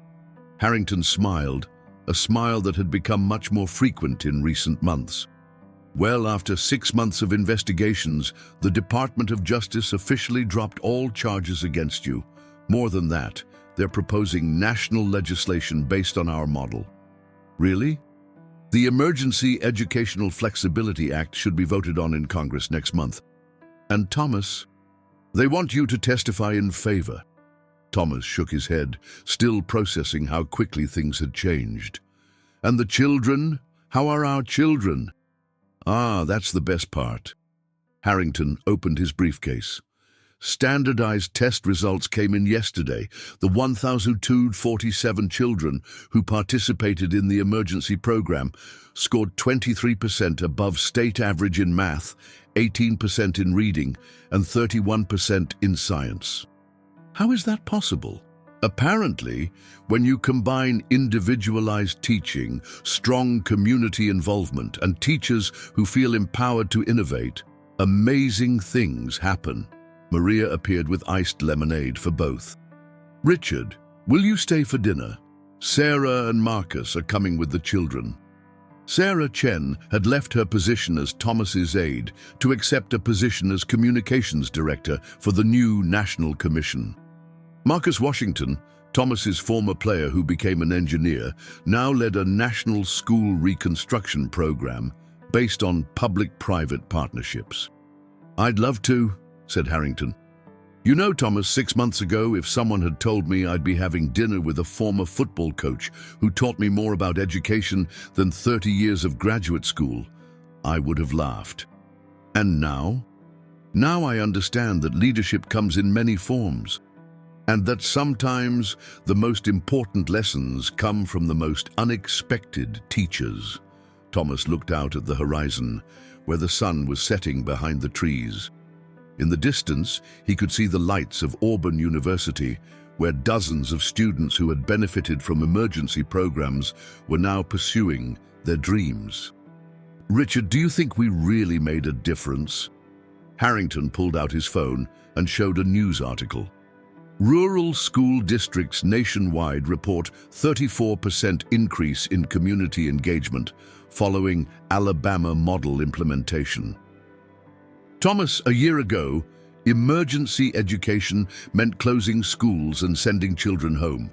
Harrington smiled, a smile that had become much more frequent in recent months. Well, after 6 months of investigations, the Department of Justice officially dropped all charges against you. More than that, they're proposing national legislation based on our model. Really? The Emergency Educational Flexibility Act should be voted on in Congress next month. And Thomas, they want you to testify in favor. Thomas shook his head, still processing how quickly things had changed. And the children? How are our children? Ah, that's the best part. Harrington opened his briefcase. Standardized test results came in yesterday. The 1,247 children who participated in the emergency program scored 23% above state average in math, 18% in reading, and 31% in science. How is that possible? Apparently, when you combine individualized teaching, strong community involvement, and teachers who feel empowered to innovate, amazing things happen. Maria appeared with iced lemonade for both. Richard, will you stay for dinner? Sarah and Marcus are coming with the children. Sarah Chen had left her position as Thomas's aide to accept a position as communications director for the new National Commission. Marcus Washington, Thomas's former player who became an engineer, now led a national school reconstruction program based on public-private partnerships. I'd love to, said Harrington. You know, Thomas, 6 months ago, if someone had told me I'd be having dinner with a former football coach who taught me more about education than 30 years of graduate school, I would have laughed. And now? Now I understand that leadership comes in many forms, and that sometimes the most important lessons come from the most unexpected teachers. Thomas looked out at the horizon, where the sun was setting behind the trees. In the distance, he could see the lights of Auburn University, where dozens of students who had benefited from emergency programs were now pursuing their dreams. Richard, do you think we really made a difference? Harrington pulled out his phone and showed a news article. Rural school districts nationwide report 34% increase in community engagement following Alabama model implementation. Thomas, a year ago, emergency education meant closing schools and sending children home.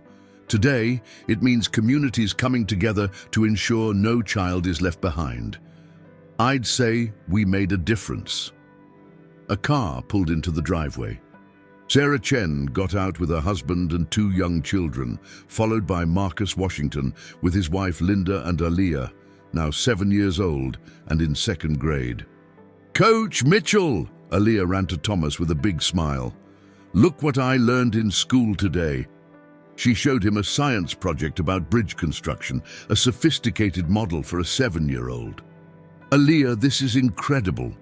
Today, it means communities coming together to ensure no child is left behind. I'd say we made a difference. A car pulled into the driveway. Sarah Chen got out with her husband and 2 young children, followed by Marcus Washington with his wife Linda and Aaliyah, now 7 years old and in 2nd grade. Coach Mitchell! Aaliyah ran to Thomas with a big smile. Look what I learned in school today. She showed him a science project about bridge construction, a sophisticated model for a 7-year-old. Aaliyah, this is incredible.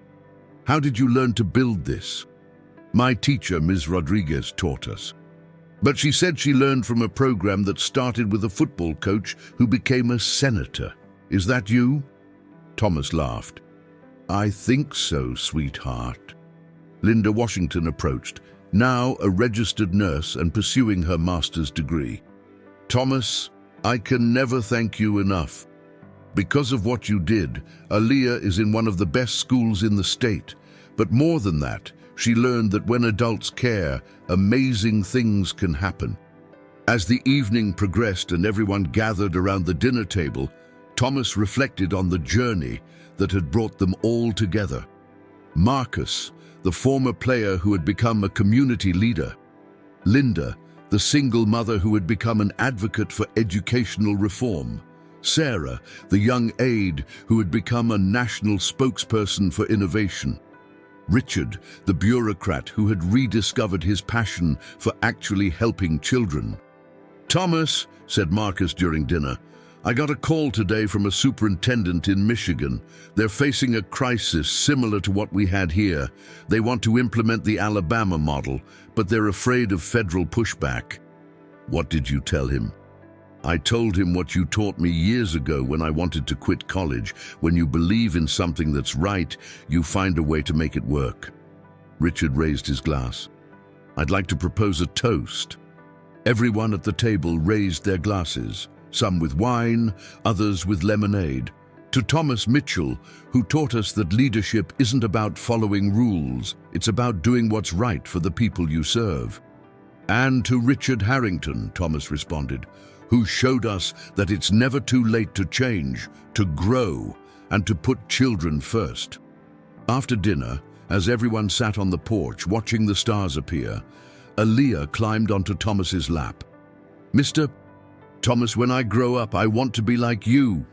How did you learn to build this? My teacher, Ms. Rodriguez, taught us. But she said she learned from a program that started with a football coach who became a senator. Is that you? Thomas laughed. I think so, sweetheart. Linda Washington approached, now a registered nurse and pursuing her master's degree. Thomas, I can never thank you enough. Because of what you did, Aaliyah is in one of the best schools in the state. But more than that, she learned that when adults care, amazing things can happen. As the evening progressed and everyone gathered around the dinner table, Thomas reflected on the journey that had brought them all together. Marcus, the former player who had become a community leader. Linda, the single mother who had become an advocate for educational reform. Sarah, the young aide who had become a national spokesperson for innovation. Richard, the bureaucrat who had rediscovered his passion for actually helping children. "Thomas," said Marcus during dinner, "I got a call today from a superintendent in Michigan. They're facing a crisis similar to what we had here. They want to implement the Alabama model, but they're afraid of federal pushback." "What did you tell him?" "I told him what you taught me years ago when I wanted to quit college. When you believe in something that's right, you find a way to make it work." Richard raised his glass. "I'd like to propose a toast." Everyone at the table raised their glasses, some with wine, others with lemonade. To Thomas Mitchell, who taught us that leadership isn't about following rules, it's about doing what's right for the people you serve. "And to Richard Harrington," Thomas responded, "who showed us that it's never too late to change, to grow, and to put children first." After dinner, as everyone sat on the porch watching the stars appear, Aaliyah climbed onto Thomas's lap. "Mr. Thomas, when I grow up, I want to be like you."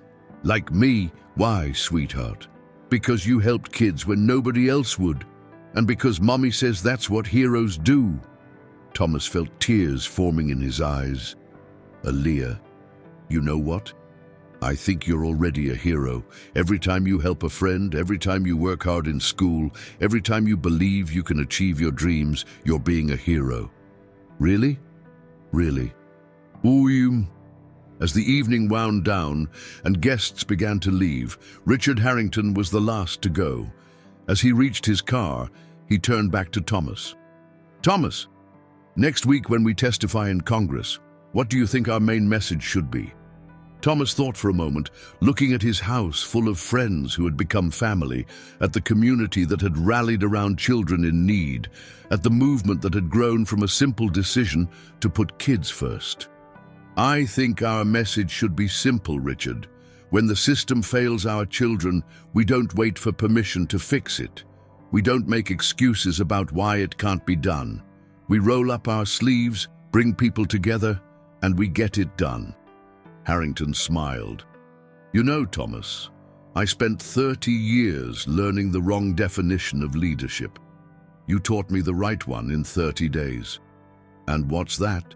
"Like me? Why, sweetheart?" "Because you helped kids when nobody else would, and because Mommy says that's what heroes do." Thomas felt tears forming in his eyes. "Aaliyah, you know what? I think you're already a hero. Every time you help a friend, every time you work hard in school, every time you believe you can achieve your dreams, you're being a hero." "Really? Really?" As the evening wound down and guests began to leave, Richard Harrington was the last to go. As he reached his car, he turned back to Thomas. "Thomas, next week when we testify in Congress, what do you think our main message should be?" Thomas thought for a moment, looking at his house full of friends who had become family, at the community that had rallied around children in need, at the movement that had grown from a simple decision to put kids first. "I think our message should be simple, Richard. When the system fails our children, we don't wait for permission to fix it. We don't make excuses about why it can't be done. We roll up our sleeves, bring people together, and we get it done." Harrington smiled. "You know, Thomas, I spent 30 years learning the wrong definition of leadership. You taught me the right one in 30 days. And what's that?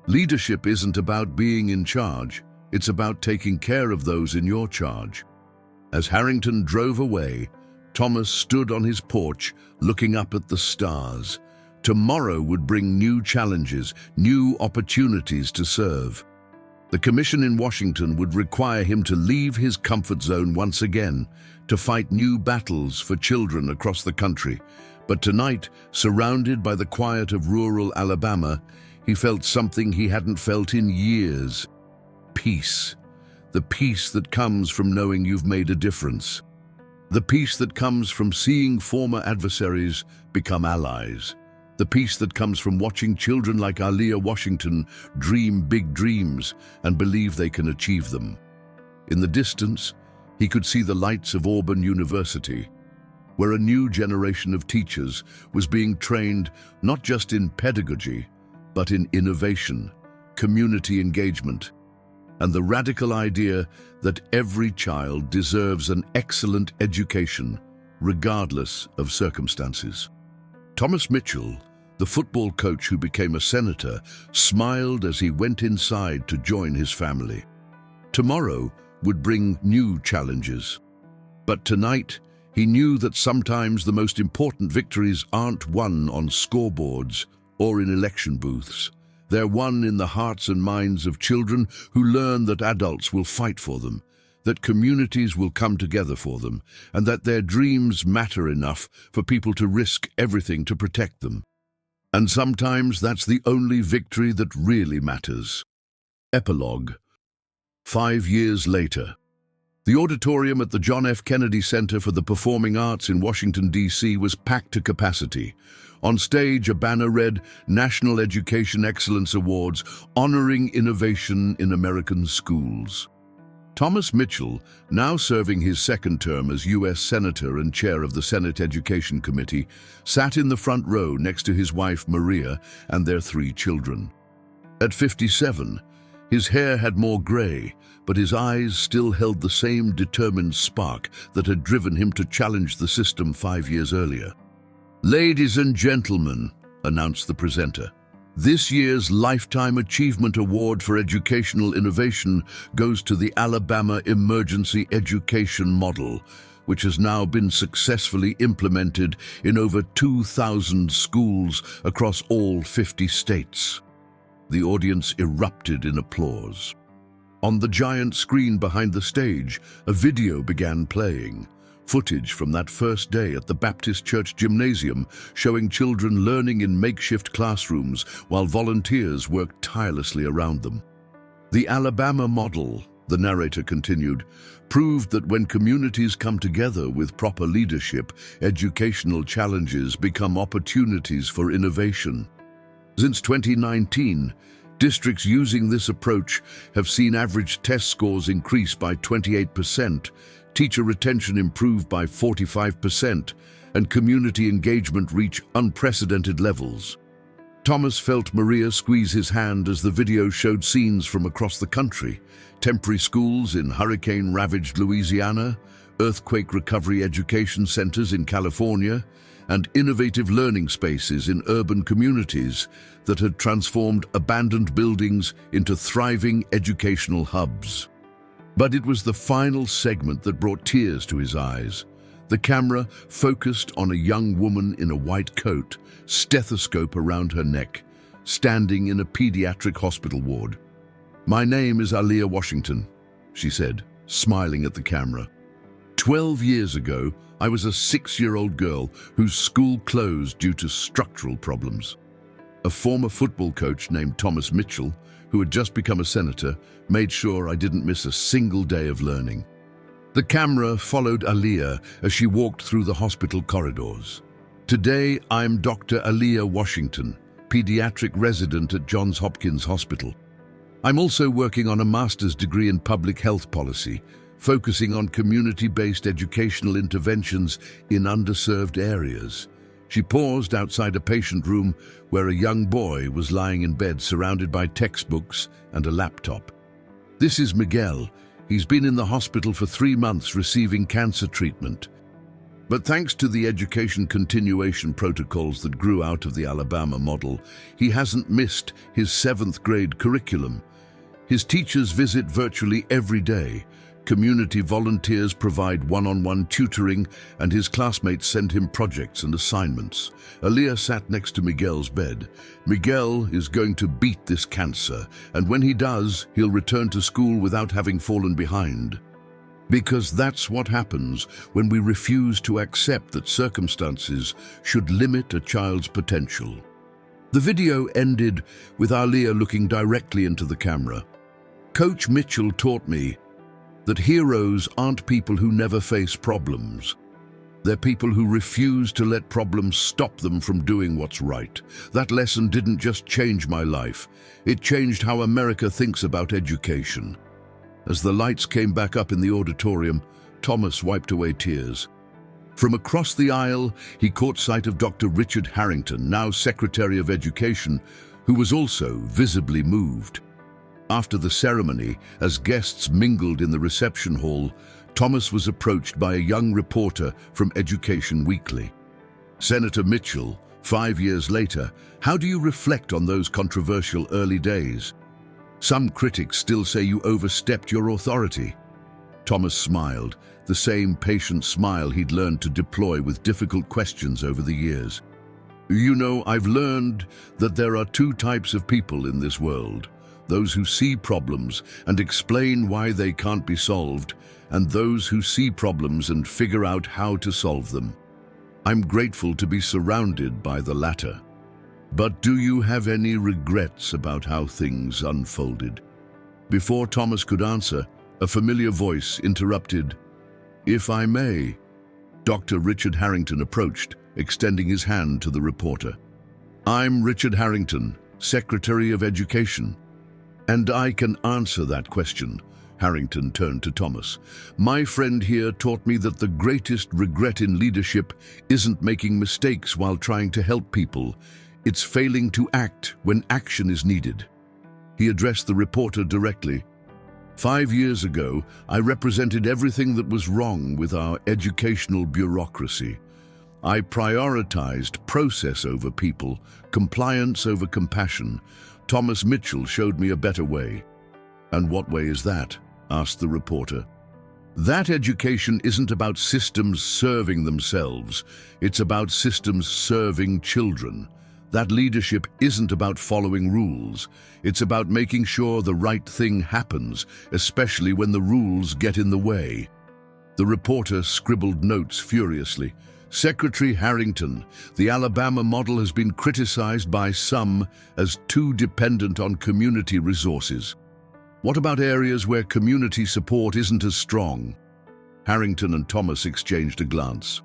Leadership isn't about being in charge. It's about taking care of those in your charge." As Harrington drove away, Thomas stood on his porch, looking up at the stars. Tomorrow would bring new challenges, new opportunities to serve. The commission in Washington would require him to leave his comfort zone once again, to fight new battles for children across the country. But tonight, surrounded by the quiet of rural Alabama, he felt something he hadn't felt in years. Peace. The peace that comes from knowing you've made a difference. The peace that comes from seeing former adversaries become allies. The peace that comes from watching children like Aaliyah Washington dream big dreams and believe they can achieve them. In the distance, he could see the lights of Auburn University, where a new generation of teachers was being trained not just in pedagogy, but in innovation, community engagement, and the radical idea that every child deserves an excellent education, regardless of circumstances. Thomas Mitchell, the football coach who became a senator, smiled as he went inside to join his family. Tomorrow would bring new challenges. But tonight, he knew that sometimes the most important victories aren't won on scoreboards or in election booths. They're won in the hearts and minds of children who learn that adults will fight for them, that communities will come together for them, and that their dreams matter enough for people to risk everything to protect them. And sometimes that's the only victory that really matters. Epilogue. 5 years later. The auditorium at the John F. Kennedy Center for the Performing Arts in Washington, D.C. was packed to capacity. On stage, a banner read, "National Education Excellence Awards, honoring innovation in American schools." Thomas Mitchell, now serving his second term as U.S. Senator and chair of the Senate Education Committee, sat in the front row next to his wife Maria and their 3 children. At 57, his hair had more gray, but his eyes still held the same determined spark that had driven him to challenge the system 5 years earlier. "Ladies and gentlemen," announced the presenter, "this year's Lifetime Achievement Award for Educational Innovation goes to the Alabama Emergency Education Model, which has now been successfully implemented in over 2,000 schools across all 50 states. The audience erupted in applause. On the giant screen behind the stage, a video began playing. Footage from that first day at the Baptist Church Gymnasium showing children learning in makeshift classrooms while volunteers worked tirelessly around them. The Alabama model, the narrator continued, proved that when communities come together with proper leadership, educational challenges become opportunities for innovation. Since 2019, districts using this approach have seen average test scores increase by 28%, teacher retention improve by 45%, and community engagement reach unprecedented levels. Thomas felt Maria squeeze his hand as the video showed scenes from across the country: temporary schools in hurricane-ravaged Louisiana, earthquake recovery education centers in California, and innovative learning spaces in urban communities that had transformed abandoned buildings into thriving educational hubs. But it was the final segment that brought tears to his eyes. The camera focused on a young woman in a white coat, stethoscope around her neck, standing in a pediatric hospital ward. "My name is Aaliyah Washington," she said, smiling at the camera. 12 years ago, I was a 6-year-old girl whose school closed due to structural problems. A former football coach named Thomas Mitchell, who had just become a senator, made sure I didn't miss a single day of learning. The camera followed Aaliyah as she walked through the hospital corridors. "Today, I'm Dr. Aaliyah Washington, pediatric resident at Johns Hopkins Hospital. I'm also working on a master's degree in public health policy, focusing on community-based educational interventions in underserved areas." She paused outside a patient room where a young boy was lying in bed surrounded by textbooks and a laptop. "This is Miguel. He's been in the hospital for 3 months receiving cancer treatment. But thanks to the education continuation protocols that grew out of the Alabama model, he hasn't missed his 7th grade curriculum. His teachers visit virtually every day. Community volunteers provide one-on-one tutoring, and his classmates send him projects and assignments." Aaliyah sat next to Miguel's bed. "Miguel is going to beat this cancer, and when he does, he'll return to school without having fallen behind. Because that's what happens when we refuse to accept that circumstances should limit a child's potential." The video ended with Aaliyah looking directly into the camera. "Coach Mitchell taught me that heroes aren't people who never face problems. They're people who refuse to let problems stop them from doing what's right. That lesson didn't just change my life, it changed how America thinks about education." As the lights came back up in the auditorium, Thomas wiped away tears. From across the aisle, he caught sight of Dr. Richard Harrington, now Secretary of Education, who was also visibly moved. After the ceremony, as guests mingled in the reception hall, Thomas was approached by a young reporter from Education Weekly. "Senator Mitchell, 5 years later, how do you reflect on those controversial early days? Some critics still say you overstepped your authority." Thomas smiled, the same patient smile he'd learned to deploy with difficult questions over the years. "You know, I've learned that there are 2 types of people in this world. Those who see problems and explain why they can't be solved, and those who see problems and figure out how to solve them. I'm grateful to be surrounded by the latter. But do you have any regrets about how things unfolded?" Before Thomas could answer, a familiar voice interrupted. "If I may." Dr. Richard Harrington approached, extending his hand to the reporter. "I'm Richard Harrington, Secretary of Education. And I can answer that question. Harrington turned to Thomas. My friend here taught me that the greatest regret in leadership isn't making mistakes while trying to help people. It's failing to act when action is needed. He addressed the reporter directly. 5 years ago, I represented everything that was wrong with our educational bureaucracy. I prioritized process over people, compliance over compassion. Thomas Mitchell showed me a better way. And what way is that? Asked the reporter. That education isn't about systems serving themselves. It's about systems serving children. That leadership isn't about following rules. It's about making sure the right thing happens, especially when the rules get in the way. The reporter scribbled notes furiously. Secretary Harrington, the Alabama model has been criticized by some as too dependent on community resources. What about areas where community support isn't as strong? Harrington and Thomas exchanged a glance.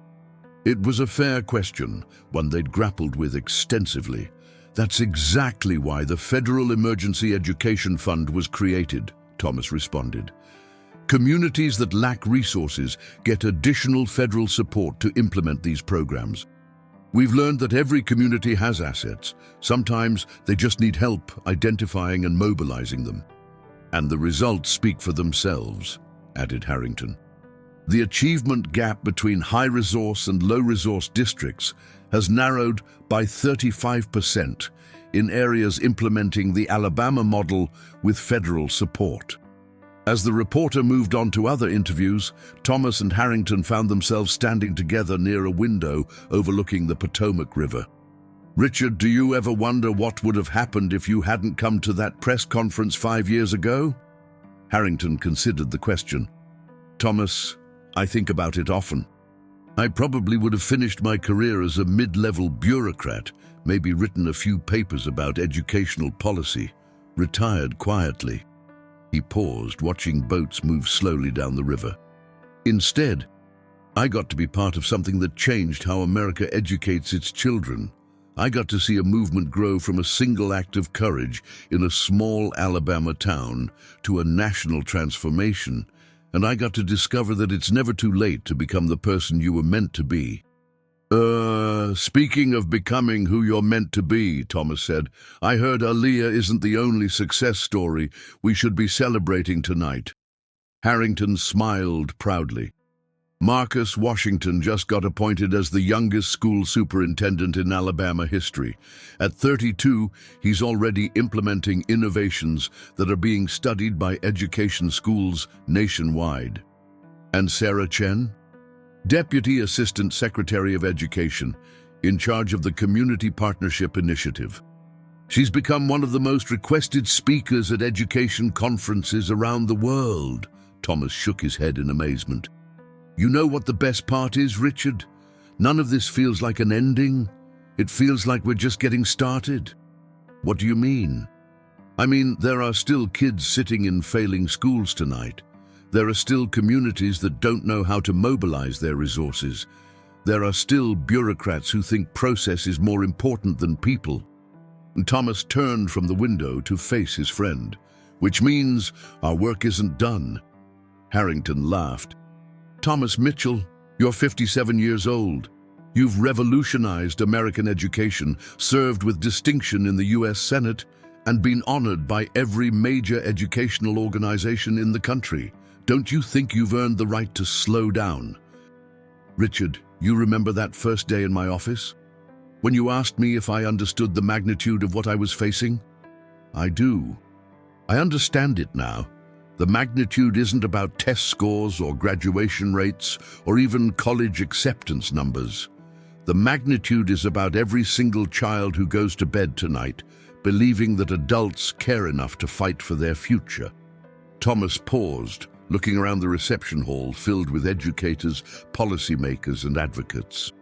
It was a fair question, one they'd grappled with extensively. That's exactly why the Federal Emergency Education Fund was created, Thomas responded. Communities that lack resources get additional federal support to implement these programs. We've learned that every community has assets. Sometimes they just need help identifying and mobilizing them. And the results speak for themselves, added Harrington. The achievement gap between high-resource and low-resource districts has narrowed by 35% in areas implementing the Alabama model with federal support. As the reporter moved on to other interviews, Thomas and Harrington found themselves standing together near a window overlooking the Potomac River. Richard, do you ever wonder what would have happened if you hadn't come to that press conference 5 years ago? Harrington considered the question. Thomas, I think about it often. I probably would have finished my career as a mid-level bureaucrat, maybe written a few papers about educational policy, retired quietly. He paused, watching boats move slowly down the river. Instead, I got to be part of something that changed how America educates its children. I got to see a movement grow from a single act of courage in a small Alabama town to a national transformation, and I got to discover that it's never too late to become the person you were meant to be. Speaking of becoming who you're meant to be, Thomas said, I heard Aaliyah isn't the only success story we should be celebrating tonight. Harrington smiled proudly. Marcus Washington just got appointed as the youngest school superintendent in Alabama history. At 32, he's already implementing innovations that are being studied by education schools nationwide. And Sarah Chen? Deputy Assistant Secretary of Education, in charge of the Community Partnership Initiative. She's become one of the most requested speakers at education conferences around the world. Thomas shook his head in amazement. You know what the best part is, Richard? None of this feels like an ending. It feels like we're just getting started. What do you mean? I mean, there are still kids sitting in failing schools tonight. There are still communities that don't know how to mobilize their resources. There are still bureaucrats who think process is more important than people. And Thomas turned from the window to face his friend. Which means our work isn't done. Harrington laughed. Thomas Mitchell, you're 57 years old. You've revolutionized American education, served with distinction in the U.S. Senate, and been honored by every major educational organization in the country. Don't you think you've earned the right to slow down? Richard, you remember that first day in my office? When you asked me if I understood the magnitude of what I was facing? I do. I understand it now. The magnitude isn't about test scores or graduation rates or even college acceptance numbers. The magnitude is about every single child who goes to bed tonight, believing that adults care enough to fight for their future. Thomas paused, looking around the reception hall filled with educators, policymakers, and advocates.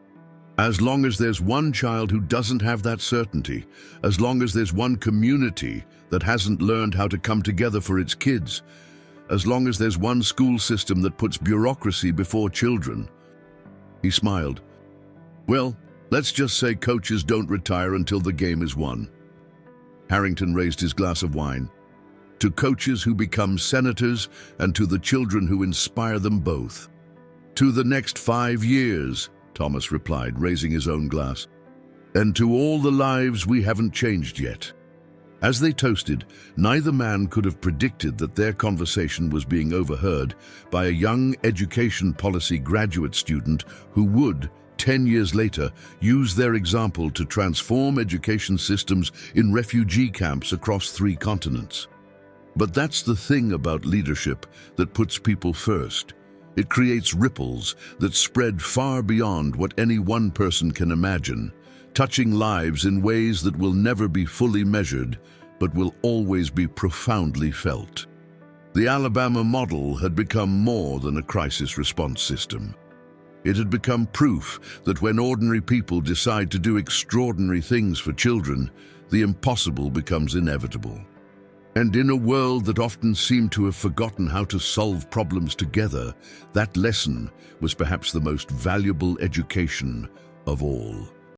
As long as there's one child who doesn't have that certainty, as long as there's one community that hasn't learned how to come together for its kids, as long as there's one school system that puts bureaucracy before children. He smiled. Well, let's just say coaches don't retire until the game is won. Harrington raised his glass of wine. to coaches who become senators, and to the children who inspire them both. To the next 5 years, Thomas replied, raising his own glass. And to all the lives we haven't changed yet. As they toasted, neither man could have predicted that their conversation was being overheard by a young education policy graduate student who would, 10 years later, use their example to transform education systems in refugee camps across 3 continents. But that's the thing about leadership that puts people first. It creates ripples that spread far beyond what any one person can imagine, touching lives in ways that will never be fully measured, but will always be profoundly felt. The Alabama model had become more than a crisis response system. It had become proof that when ordinary people decide to do extraordinary things for children, the impossible becomes inevitable. And in a world that often seemed to have forgotten how to solve problems together, that lesson was perhaps the most valuable education of all.